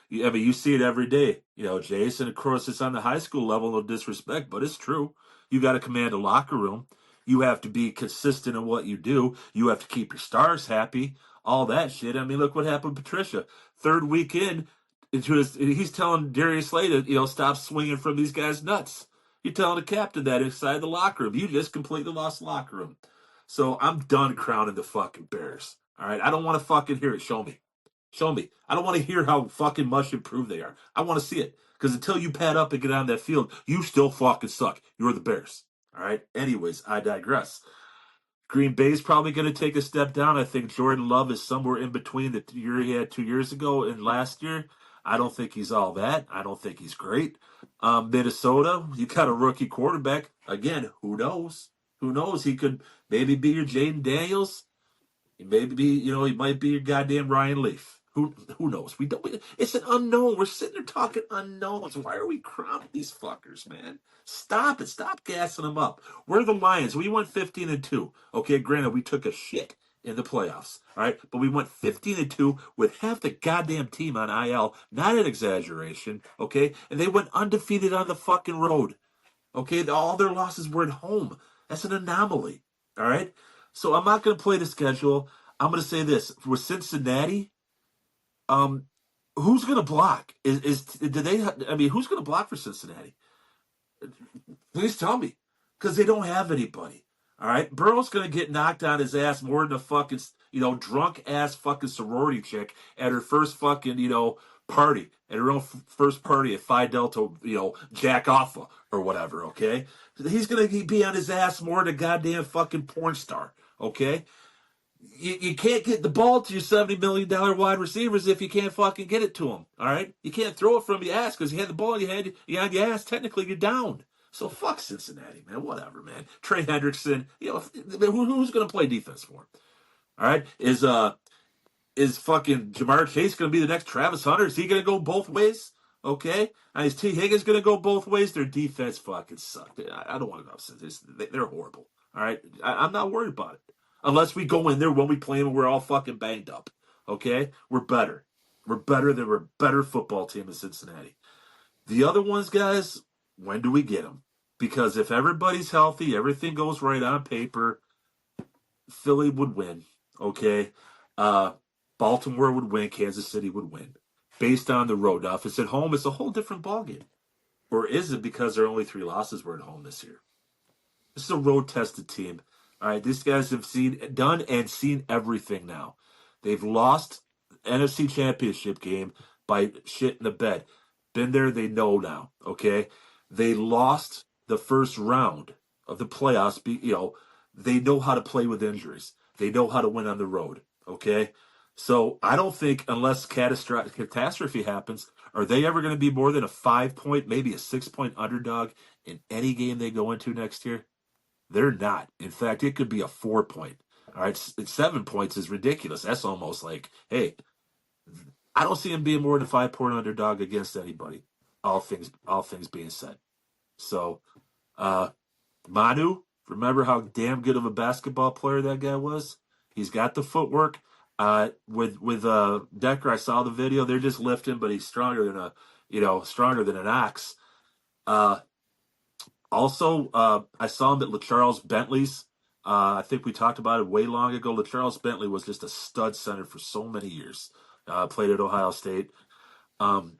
mean, you see it every day. Jason, of course, it's on the high school level, no disrespect, but it's true. You got to command a locker room. You have to be consistent in what you do. You have to keep your stars happy. All that shit. I mean, look what happened with Patricia. Third weekend, he's telling Darius Slay to, stop swinging from these guys' nuts. You're telling the captain that inside the locker room. You just completely lost the locker room. So I'm done crowning the fucking Bears. All right. I don't want to fucking hear it. Show me. Show me. I don't want to hear how fucking much improved they are. I want to see it. Because until you pad up and get on that field, you still fucking suck. You're the Bears. All right. Anyways, I digress. Green Bay's probably going to take a step down. I think Jordan Love is somewhere in between the year he had 2 years ago and last year. I don't think he's all that. I don't think he's great. Minnesota, you got a rookie quarterback. Again, who knows? Who knows? He could maybe be your Jaden Daniels. He maybe be, he might be your goddamn Ryan Leaf. Who knows? It's an unknown. We're sitting there talking unknowns. Why are we crowning these fuckers, man? Stop it. Stop gassing them up. We're the Lions. We went 15-2. Okay, granted, we took a shit in the playoffs. All right, but we went 15-2 with half the goddamn team on IL. Not an exaggeration. Okay, and they went undefeated on the fucking road. Okay, all their losses were at home. That's an anomaly. All right, so I'm not going to play the schedule. I'm going to say this with Cincinnati. Who's going to block? Who's going to block for Cincinnati? Please tell me, because they don't have anybody. All right, Burrow's going to get knocked on his ass more than a fucking drunk ass fucking sorority chick at her first fucking party, at her own first party at Phi Delta Jack Alpha or whatever. Okay, he's going to be on his ass more than a goddamn fucking porn star. Okay. You can't get the ball to your $70 million wide receivers if you can't fucking get it to them. All right, you can't throw it from your ass because you had the ball in your on your ass. Technically, you're down. So fuck Cincinnati, man. Whatever, man. Trey Hendrickson. Who's going to play defense for him? All right, is fucking Jamar Chase going to be the next Travis Hunter? Is he going to go both ways? Okay, and is T Higgins going to go both ways? Their defense fucking sucked. I don't want to go upset. They're horrible. All right, I'm not worried about it. Unless we go in there when we play them and we're all fucking banged up. Okay? We're better. We're a better football team in Cincinnati. The other ones, guys, when do we get them? Because if everybody's healthy, everything goes right on paper, Philly would win. Okay? Baltimore would win. Kansas City would win. Based on the road. Now, if it's at home, it's a whole different ballgame. Or is it because there are only 3 losses were at home this year? This is a road-tested team. All right, these guys have seen everything now. They've lost NFC Championship game by shit in the bed. Been there, they know now. Okay, they lost the first round of the playoffs. They know how to play with injuries. They know how to win on the road. Okay, so I don't think unless catastrophe happens, are they ever going to be more than a 5-point, maybe a 6-point underdog in any game they go into next year? They're not. In fact, it could be a 4-point. All right, 7 points is ridiculous. That's almost like, hey, I don't see him being more than a 5-point underdog against anybody. All things being said. So, Manu, remember how damn good of a basketball player that guy was? He's got the footwork. With Decker, I saw the video. They're just lifting, but he's stronger than an ox. Also, I saw him at LaCharles Bentley's. I think we talked about it way long ago. LaCharles Bentley was just a stud center for so many years. Played at Ohio State. And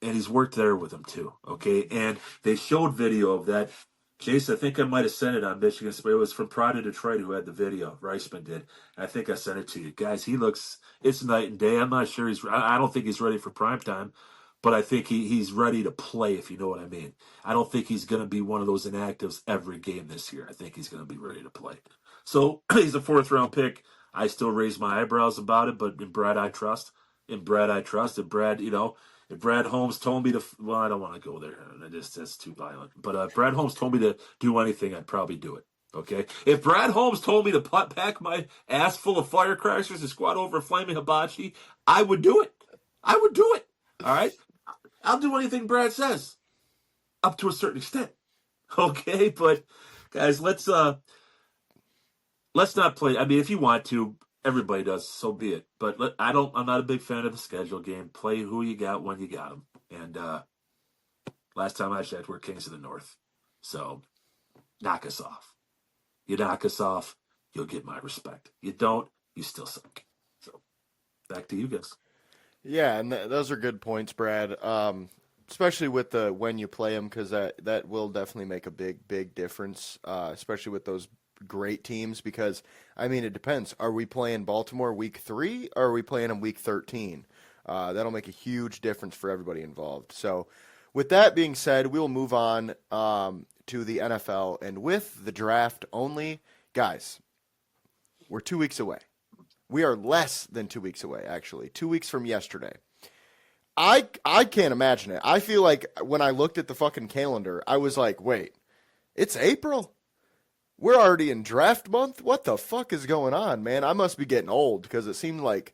he's worked there with him too. Okay. And they showed video of that. Jace, I think I might have sent it on Michigan Sport. It was from Pride of Detroit who had the video. Reisman did. I think I sent it to you. Guys, it's night and day. I'm not sure I don't think he's ready for prime time, but I think he's ready to play, if you know what I mean. I don't think he's going to be one of those inactives every game this year. I think he's going to be ready to play. So he's a 4th-round pick. I still raise my eyebrows about it, but in Brad I trust. And Brad, if Brad Holmes told me to, well, I don't want to go there. That's too violent. But Brad Holmes told me to do anything, I'd probably do it. Okay? If Brad Holmes told me to pack my ass full of firecrackers and squat over a flaming hibachi, I would do it. I would do it. All right? I'll do anything Brad says, up to a certain extent. Okay? But, guys, let's not play. I mean, if you want to, everybody does, so be it. But I'm not a big fan of the schedule game. Play who you got when you got them. And last time I checked, we're Kings of the North. So knock us off. You knock us off, you'll get my respect. You don't, you still suck. So back to you guys. Yeah, and those are good points, Brad. Especially with the when you play them, because that will definitely make a big difference, especially with those great teams, because I mean it depends. Are we playing Baltimore week 3 or are we playing them week 13? That'll make a huge difference for everybody involved. So with that being said, we'll move on to the NFL, and with the draft only, guys, we're 2 weeks away. We are less than 2 weeks away, actually. 2 weeks from yesterday. I can't imagine it. I feel like when I looked at the fucking calendar, I was like, wait, it's April? We're already in draft month? What the fuck is going on, man? I must be getting old, because it seemed like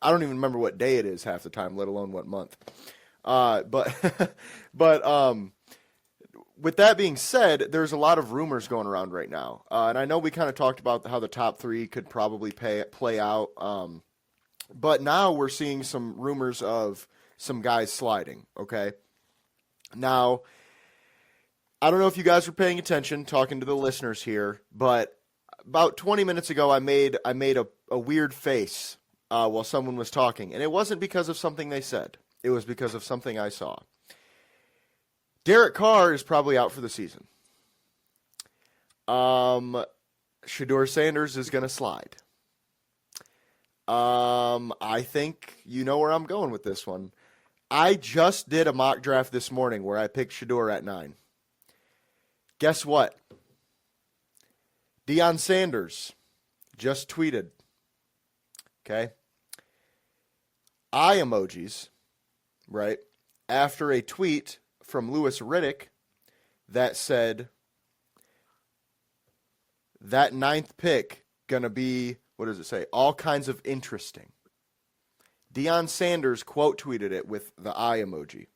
I don't even remember what day it is half the time, let alone what month. But with that being said, there's a lot of rumors going around right now. And I know we kind of talked about how the top 3 could probably play out. But now we're seeing some rumors of some guys sliding, okay? Now, I don't know if you guys were paying attention, talking to the listeners here, but about 20 minutes ago, I made a weird face while someone was talking, and it wasn't because of something they said. It was because of something I saw. Derek Carr is probably out for the season. Shedeur Sanders is going to slide. I think you know where I'm going with this one. I just did a mock draft this morning where I picked Shedeur at 9. Guess what? Deion Sanders just tweeted. Okay? Eye emojis, right? After a tweet from Louis Riddick that said that 9th pick gonna be, what does it say? All kinds of interesting. Deion Sanders quote tweeted it with the eye emoji.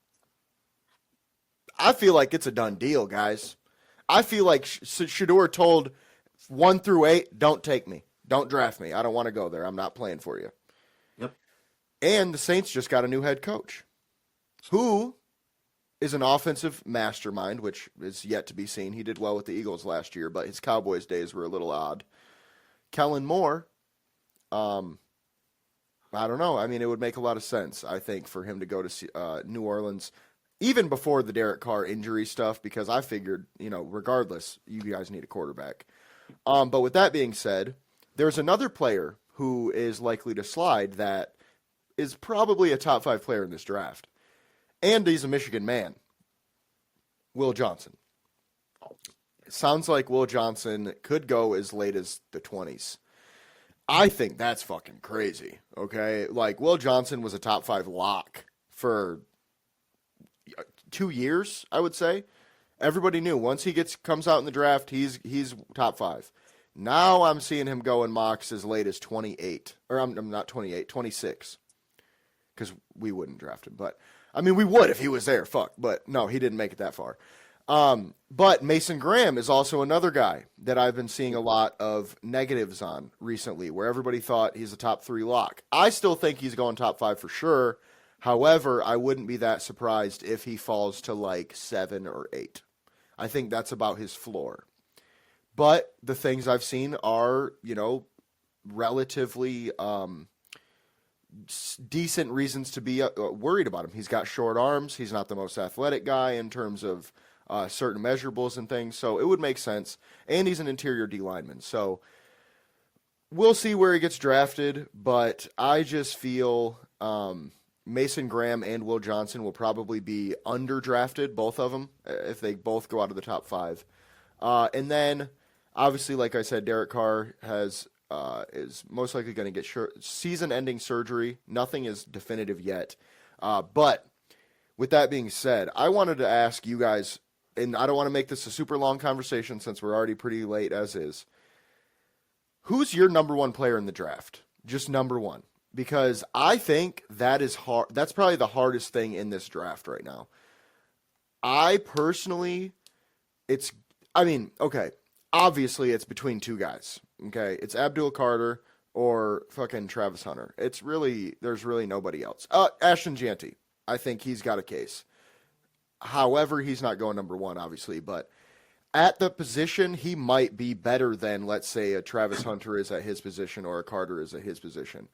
I feel like it's a done deal, guys. I feel like Shedeur told 1 through 8, don't take me. Don't draft me. I don't want to go there. I'm not playing for you. Yep. And the Saints just got a new head coach who is an offensive mastermind, which is yet to be seen. He did well with the Eagles last year, but his Cowboys days were a little odd. Kellen Moore, I don't know. I mean, it would make a lot of sense, I think, for him to go to New Orleans, even before the Derek Carr injury stuff, because I figured, regardless, you guys need a quarterback. But with that being said, there's another player who is likely to slide that is probably a top 5 player in this draft. And he's a Michigan man. Will Johnson. Sounds like Will Johnson could go as late as the 20s. I think that's fucking crazy, okay? Like, Will Johnson was a top 5 lock for 2 years, I would say. Everybody knew once he comes out in the draft, he's top 5. Now I'm seeing him go in mocks as late as 28. Or I'm not 28, 26. Because we wouldn't draft him. But, I mean, we would if he was there. Fuck. But, no, he didn't make it that far. But Mason Graham is also another guy that I've been seeing a lot of negatives on recently, where everybody thought he's a top 3 lock. I still think he's going top 5 for sure. However, I wouldn't be that surprised if he falls to like 7 or 8. I think that's about his floor. But the things I've seen are, relatively decent reasons to be worried about him. He's got short arms. He's not the most athletic guy in terms of certain measurables and things. So it would make sense. And he's an interior D lineman. So we'll see where he gets drafted. But I just feel Mason Graham and Will Johnson will probably be underdrafted, both of them, if they both go out of the top 5. And then, obviously, like I said, Derek Carr is most likely going to get season-ending surgery. Nothing is definitive yet. But with that being said, I wanted to ask you guys, and I don't want to make this a super long conversation since we're already pretty late as is. Who's your number 1 player in the draft? Just number 1. Because I think that is hard. That's probably the hardest thing in this draft right now. I personally, obviously it's between 2 guys. Okay, it's Abdul Carter or fucking Travis Hunter. There's really nobody else. Ashton Jeanty. I think he's got a case. However, he's not going number 1, obviously, but at the position, he might be better than, let's say, a Travis Hunter is at his position or a Carter is at his position.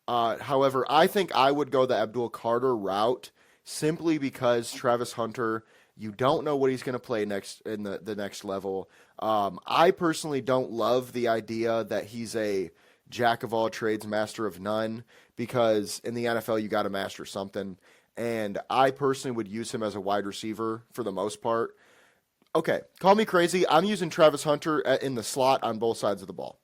However, I think I would go the Abdul Carter route simply because Travis Hunter, you don't know what he's going to play next in the next level. I personally don't love the idea that he's a jack of all trades, master of none, because in the NFL you got to master something. And I personally would use him as a wide receiver for the most part. Okay, call me crazy. I'm using Travis Hunter in the slot on both sides of the ball.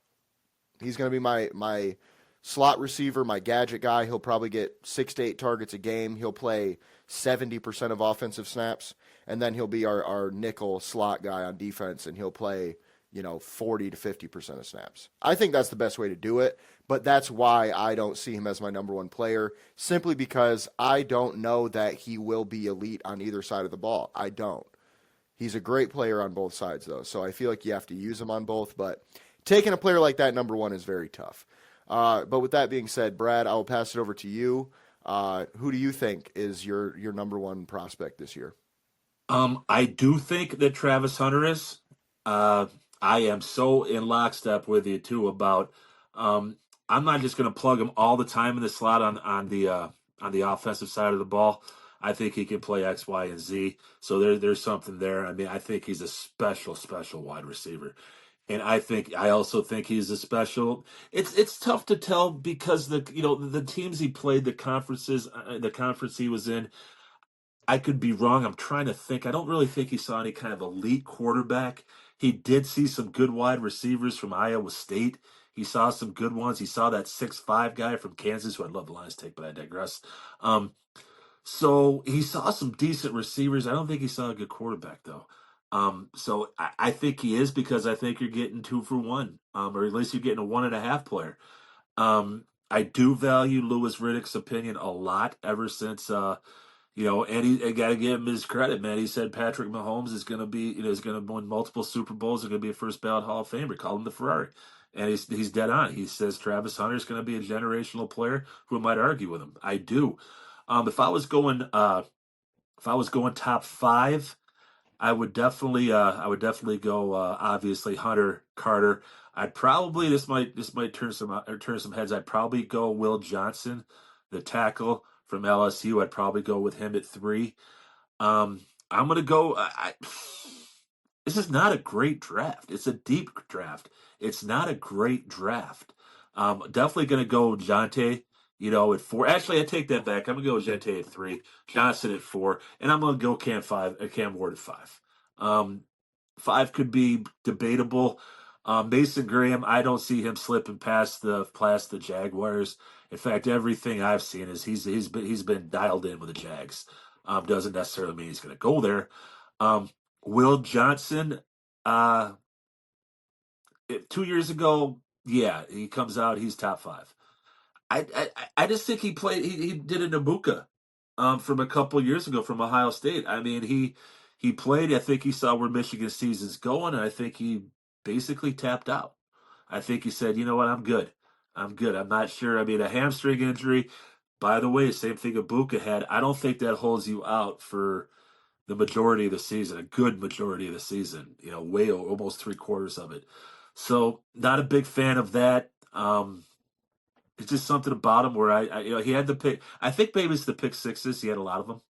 He's going to be my slot receiver, my gadget guy. He'll probably get 6 to 8 targets a game. He'll play 70% of offensive snaps, and then he'll be our nickel slot guy on defense, and he'll play 40 to 50% of snaps. I think that's the best way to do it, but that's why I don't see him as my number 1 player, simply because I don't know that he will be elite on either side of the ball. I don't. He's a great player on both sides, though, so I feel like you have to use him on both, but taking a player like that, number 1, is very tough. But with that being said, Brad, I will pass it over to you. Who do you think is your number 1 prospect this year? I do think that Travis Hunter is. I am so in lockstep with you too about. I'm not just going to plug him all the time in the slot on the offensive side of the ball. I think he can play X, Y, and Z. So there's something there. I mean, I think he's a special wide receiver. And I also think he's a special. It's tough to tell because the teams he played, the conference he was in. I could be wrong. I'm trying to think. I don't really think he saw any kind of elite quarterback. He did see some good wide receivers from Iowa State. He saw some good ones. He saw that 6'5" guy from Kansas, who I'd love the Lions take, but I digress. So he saw some decent receivers. I don't think he saw a good quarterback though. So I think he is, because I think you're getting 2 for 1, or at least you're getting a 1.5 player. I do value Louis Riddick's opinion a lot ever since, and I got to give him his credit, man. He said Patrick Mahomes is going to be, is going to win multiple Super Bowls. Is going to be a first ballot Hall of Famer. Call him the Ferrari, and he's dead on. He says Travis Hunter is going to be a generational player. Who might argue with him? I do. If I was going top 5, I would definitely go obviously Hunter, Carter. I'd probably this might turn some heads. I'd probably go Will Johnson, the tackle from LSU. I'd probably go with him at 3. I'm gonna go. This is not a great draft. It's a deep draft. It's not a great draft. Definitely gonna go Jonte At 4. Actually, I take that back. I'm gonna go with Gente at 3, Johnson at 4, and I'm gonna go Cam Ward at 5. 5 could be debatable. Mason Graham, I don't see him slipping past the Jaguars. In fact, everything I've seen is he's been dialed in with the Jags. Doesn't necessarily mean he's going to go there. Will Johnson, 2 years ago, yeah, he comes out, he's top 5. I just think he did a Nabuka from a couple years ago from Ohio State. I mean, he played. I think he saw where Michigan's season's going, and I think he basically tapped out. I think he said, "You know what? I'm good. I'm good. I'm not sure. I mean, a hamstring injury. By the way, same thing Abuka had. I don't think that holds you out for the majority of the season, a good majority of the season. Way almost 3/4 of it. So, not a big fan of that. It's just something about him where he had the pick. I think maybe it's the pick sixes. He had a lot of them.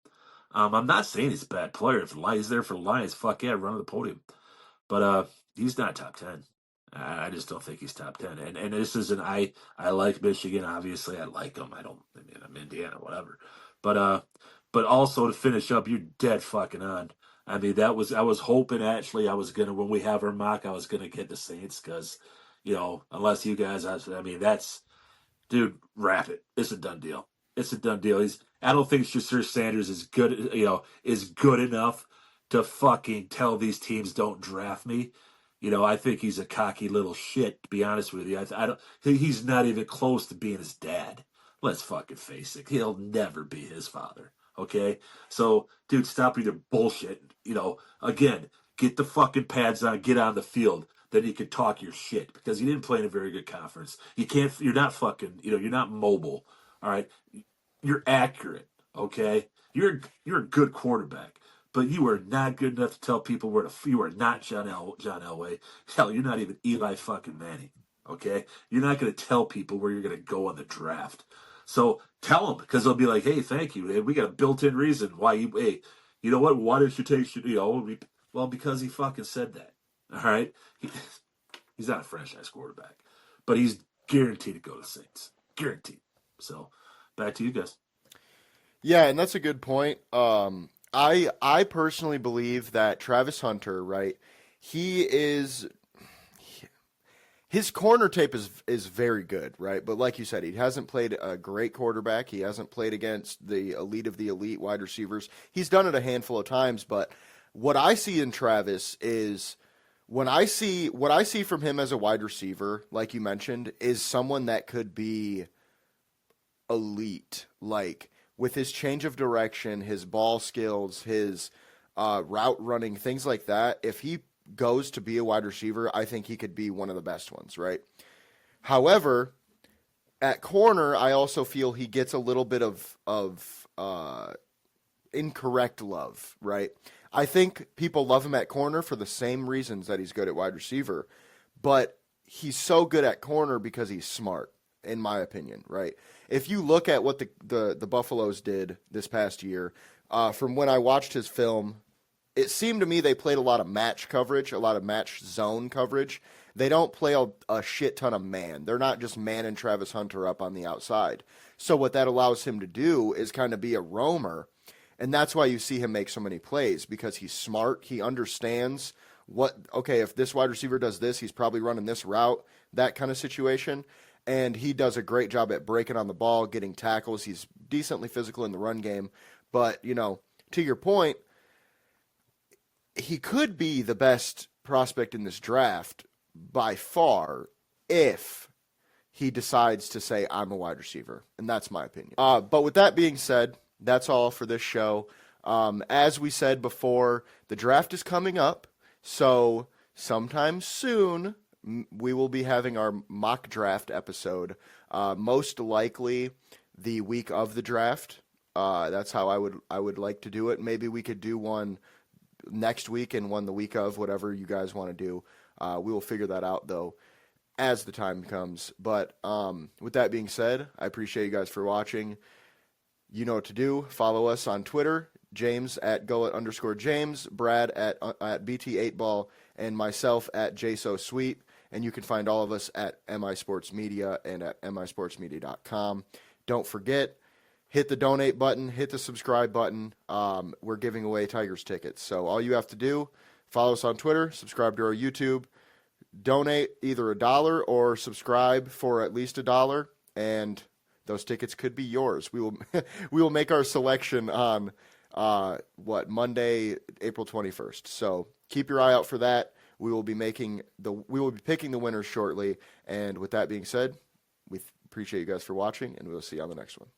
I'm not saying he's a bad player. If he's there for the Lions, fuck yeah, run to the podium. But he's not top 10. I just don't think he's top 10. And this isn't. I like Michigan. Obviously, I like them. I mean, I'm Indiana, whatever. But also to finish up, you're dead fucking on. I mean, I was hoping actually when we have our mock, I was gonna get the Saints because, unless you guys, I mean, dude, wrap it. It's a done deal. It's a done deal. I don't think Shakur Sanders is good. Is good enough to fucking tell these teams don't draft me. I think he's a cocky little shit. To be honest with you, I don't. He's not even close to being his dad. Let's fucking face it. He'll never be his father. Okay, so dude, stop with your bullshit. Again, get the fucking pads on. Get on the field. Then you can talk your shit because you didn't play in a very good conference. You're not fucking, you're not mobile. All right. You're accurate. Okay. You're a good quarterback, but you are not good enough to tell people you are not John Elway. Hell, you're not even Eli fucking Manning. Okay. You're not going to tell people where you're going to go on the draft. So tell them because they'll be like, hey, thank you. Hey, we got a built-in reason why you know what? Why did you take, well, because he fucking said that. All right, he's not a franchise quarterback, but he's guaranteed to go to Saints, guaranteed. So, back to you guys. Yeah, and that's a good point. I personally believe that Travis Hunter, right? His corner tape is very good, right? But like you said, he hasn't played a great quarterback. He hasn't played against the elite of the elite wide receivers. He's done it a handful of times, but what I see in Travis is what I see from him as a wide receiver, like you mentioned, is someone that could be elite, like with his change of direction, his ball skills, his route running, things like that. If he goes to be a wide receiver, I think he could be one of the best ones, right? However, at corner, I also feel he gets a little bit of incorrect love, right? I think people love him at corner for the same reasons that he's good at wide receiver, but he's so good at corner because he's smart, in my opinion, right? If you look at what the Buffaloes did this past year, from when I watched his film, it seemed to me they played a lot of match coverage, a lot of match zone coverage. They don't play a shit ton of man. They're not just manning Travis Hunter up on the outside. So what that allows him to do is kind of be a roamer. And that's why you see him make so many plays, because he's smart. He understands if this wide receiver does this, he's probably running this route, that kind of situation. And he does a great job at breaking on the ball, getting tackles. He's decently physical in the run game. But, to your point, he could be the best prospect in this draft by far if he decides to say, I'm a wide receiver. And that's my opinion. But with that being said, that's all for this show. As we said before, the draft is coming up, so sometime soon we will be having our mock draft episode, most likely the week of the draft. That's how I would like to do it. Maybe we could do one next week and one the week of, whatever you guys want to do. We will figure that out, though, as the time comes. But with that being said, I appreciate you guys for watching. You know what to do. Follow us on Twitter, James at @Gullet_James, Brad at BT8Ball, and myself at JSoSweet. And you can find all of us at MI Sports Media and at misportsmedia.com. don't forget, hit the donate button, hit the subscribe button. We're giving away Tigers tickets. So all you have to do, follow us on Twitter, subscribe to our YouTube, donate either $1 or subscribe for at least $1, and those tickets could be yours. We will we will make our selection on Monday, April 21st. So keep your eye out for that. We will be picking the winners shortly. And with that being said, we appreciate you guys for watching, and we'll see you on the next one.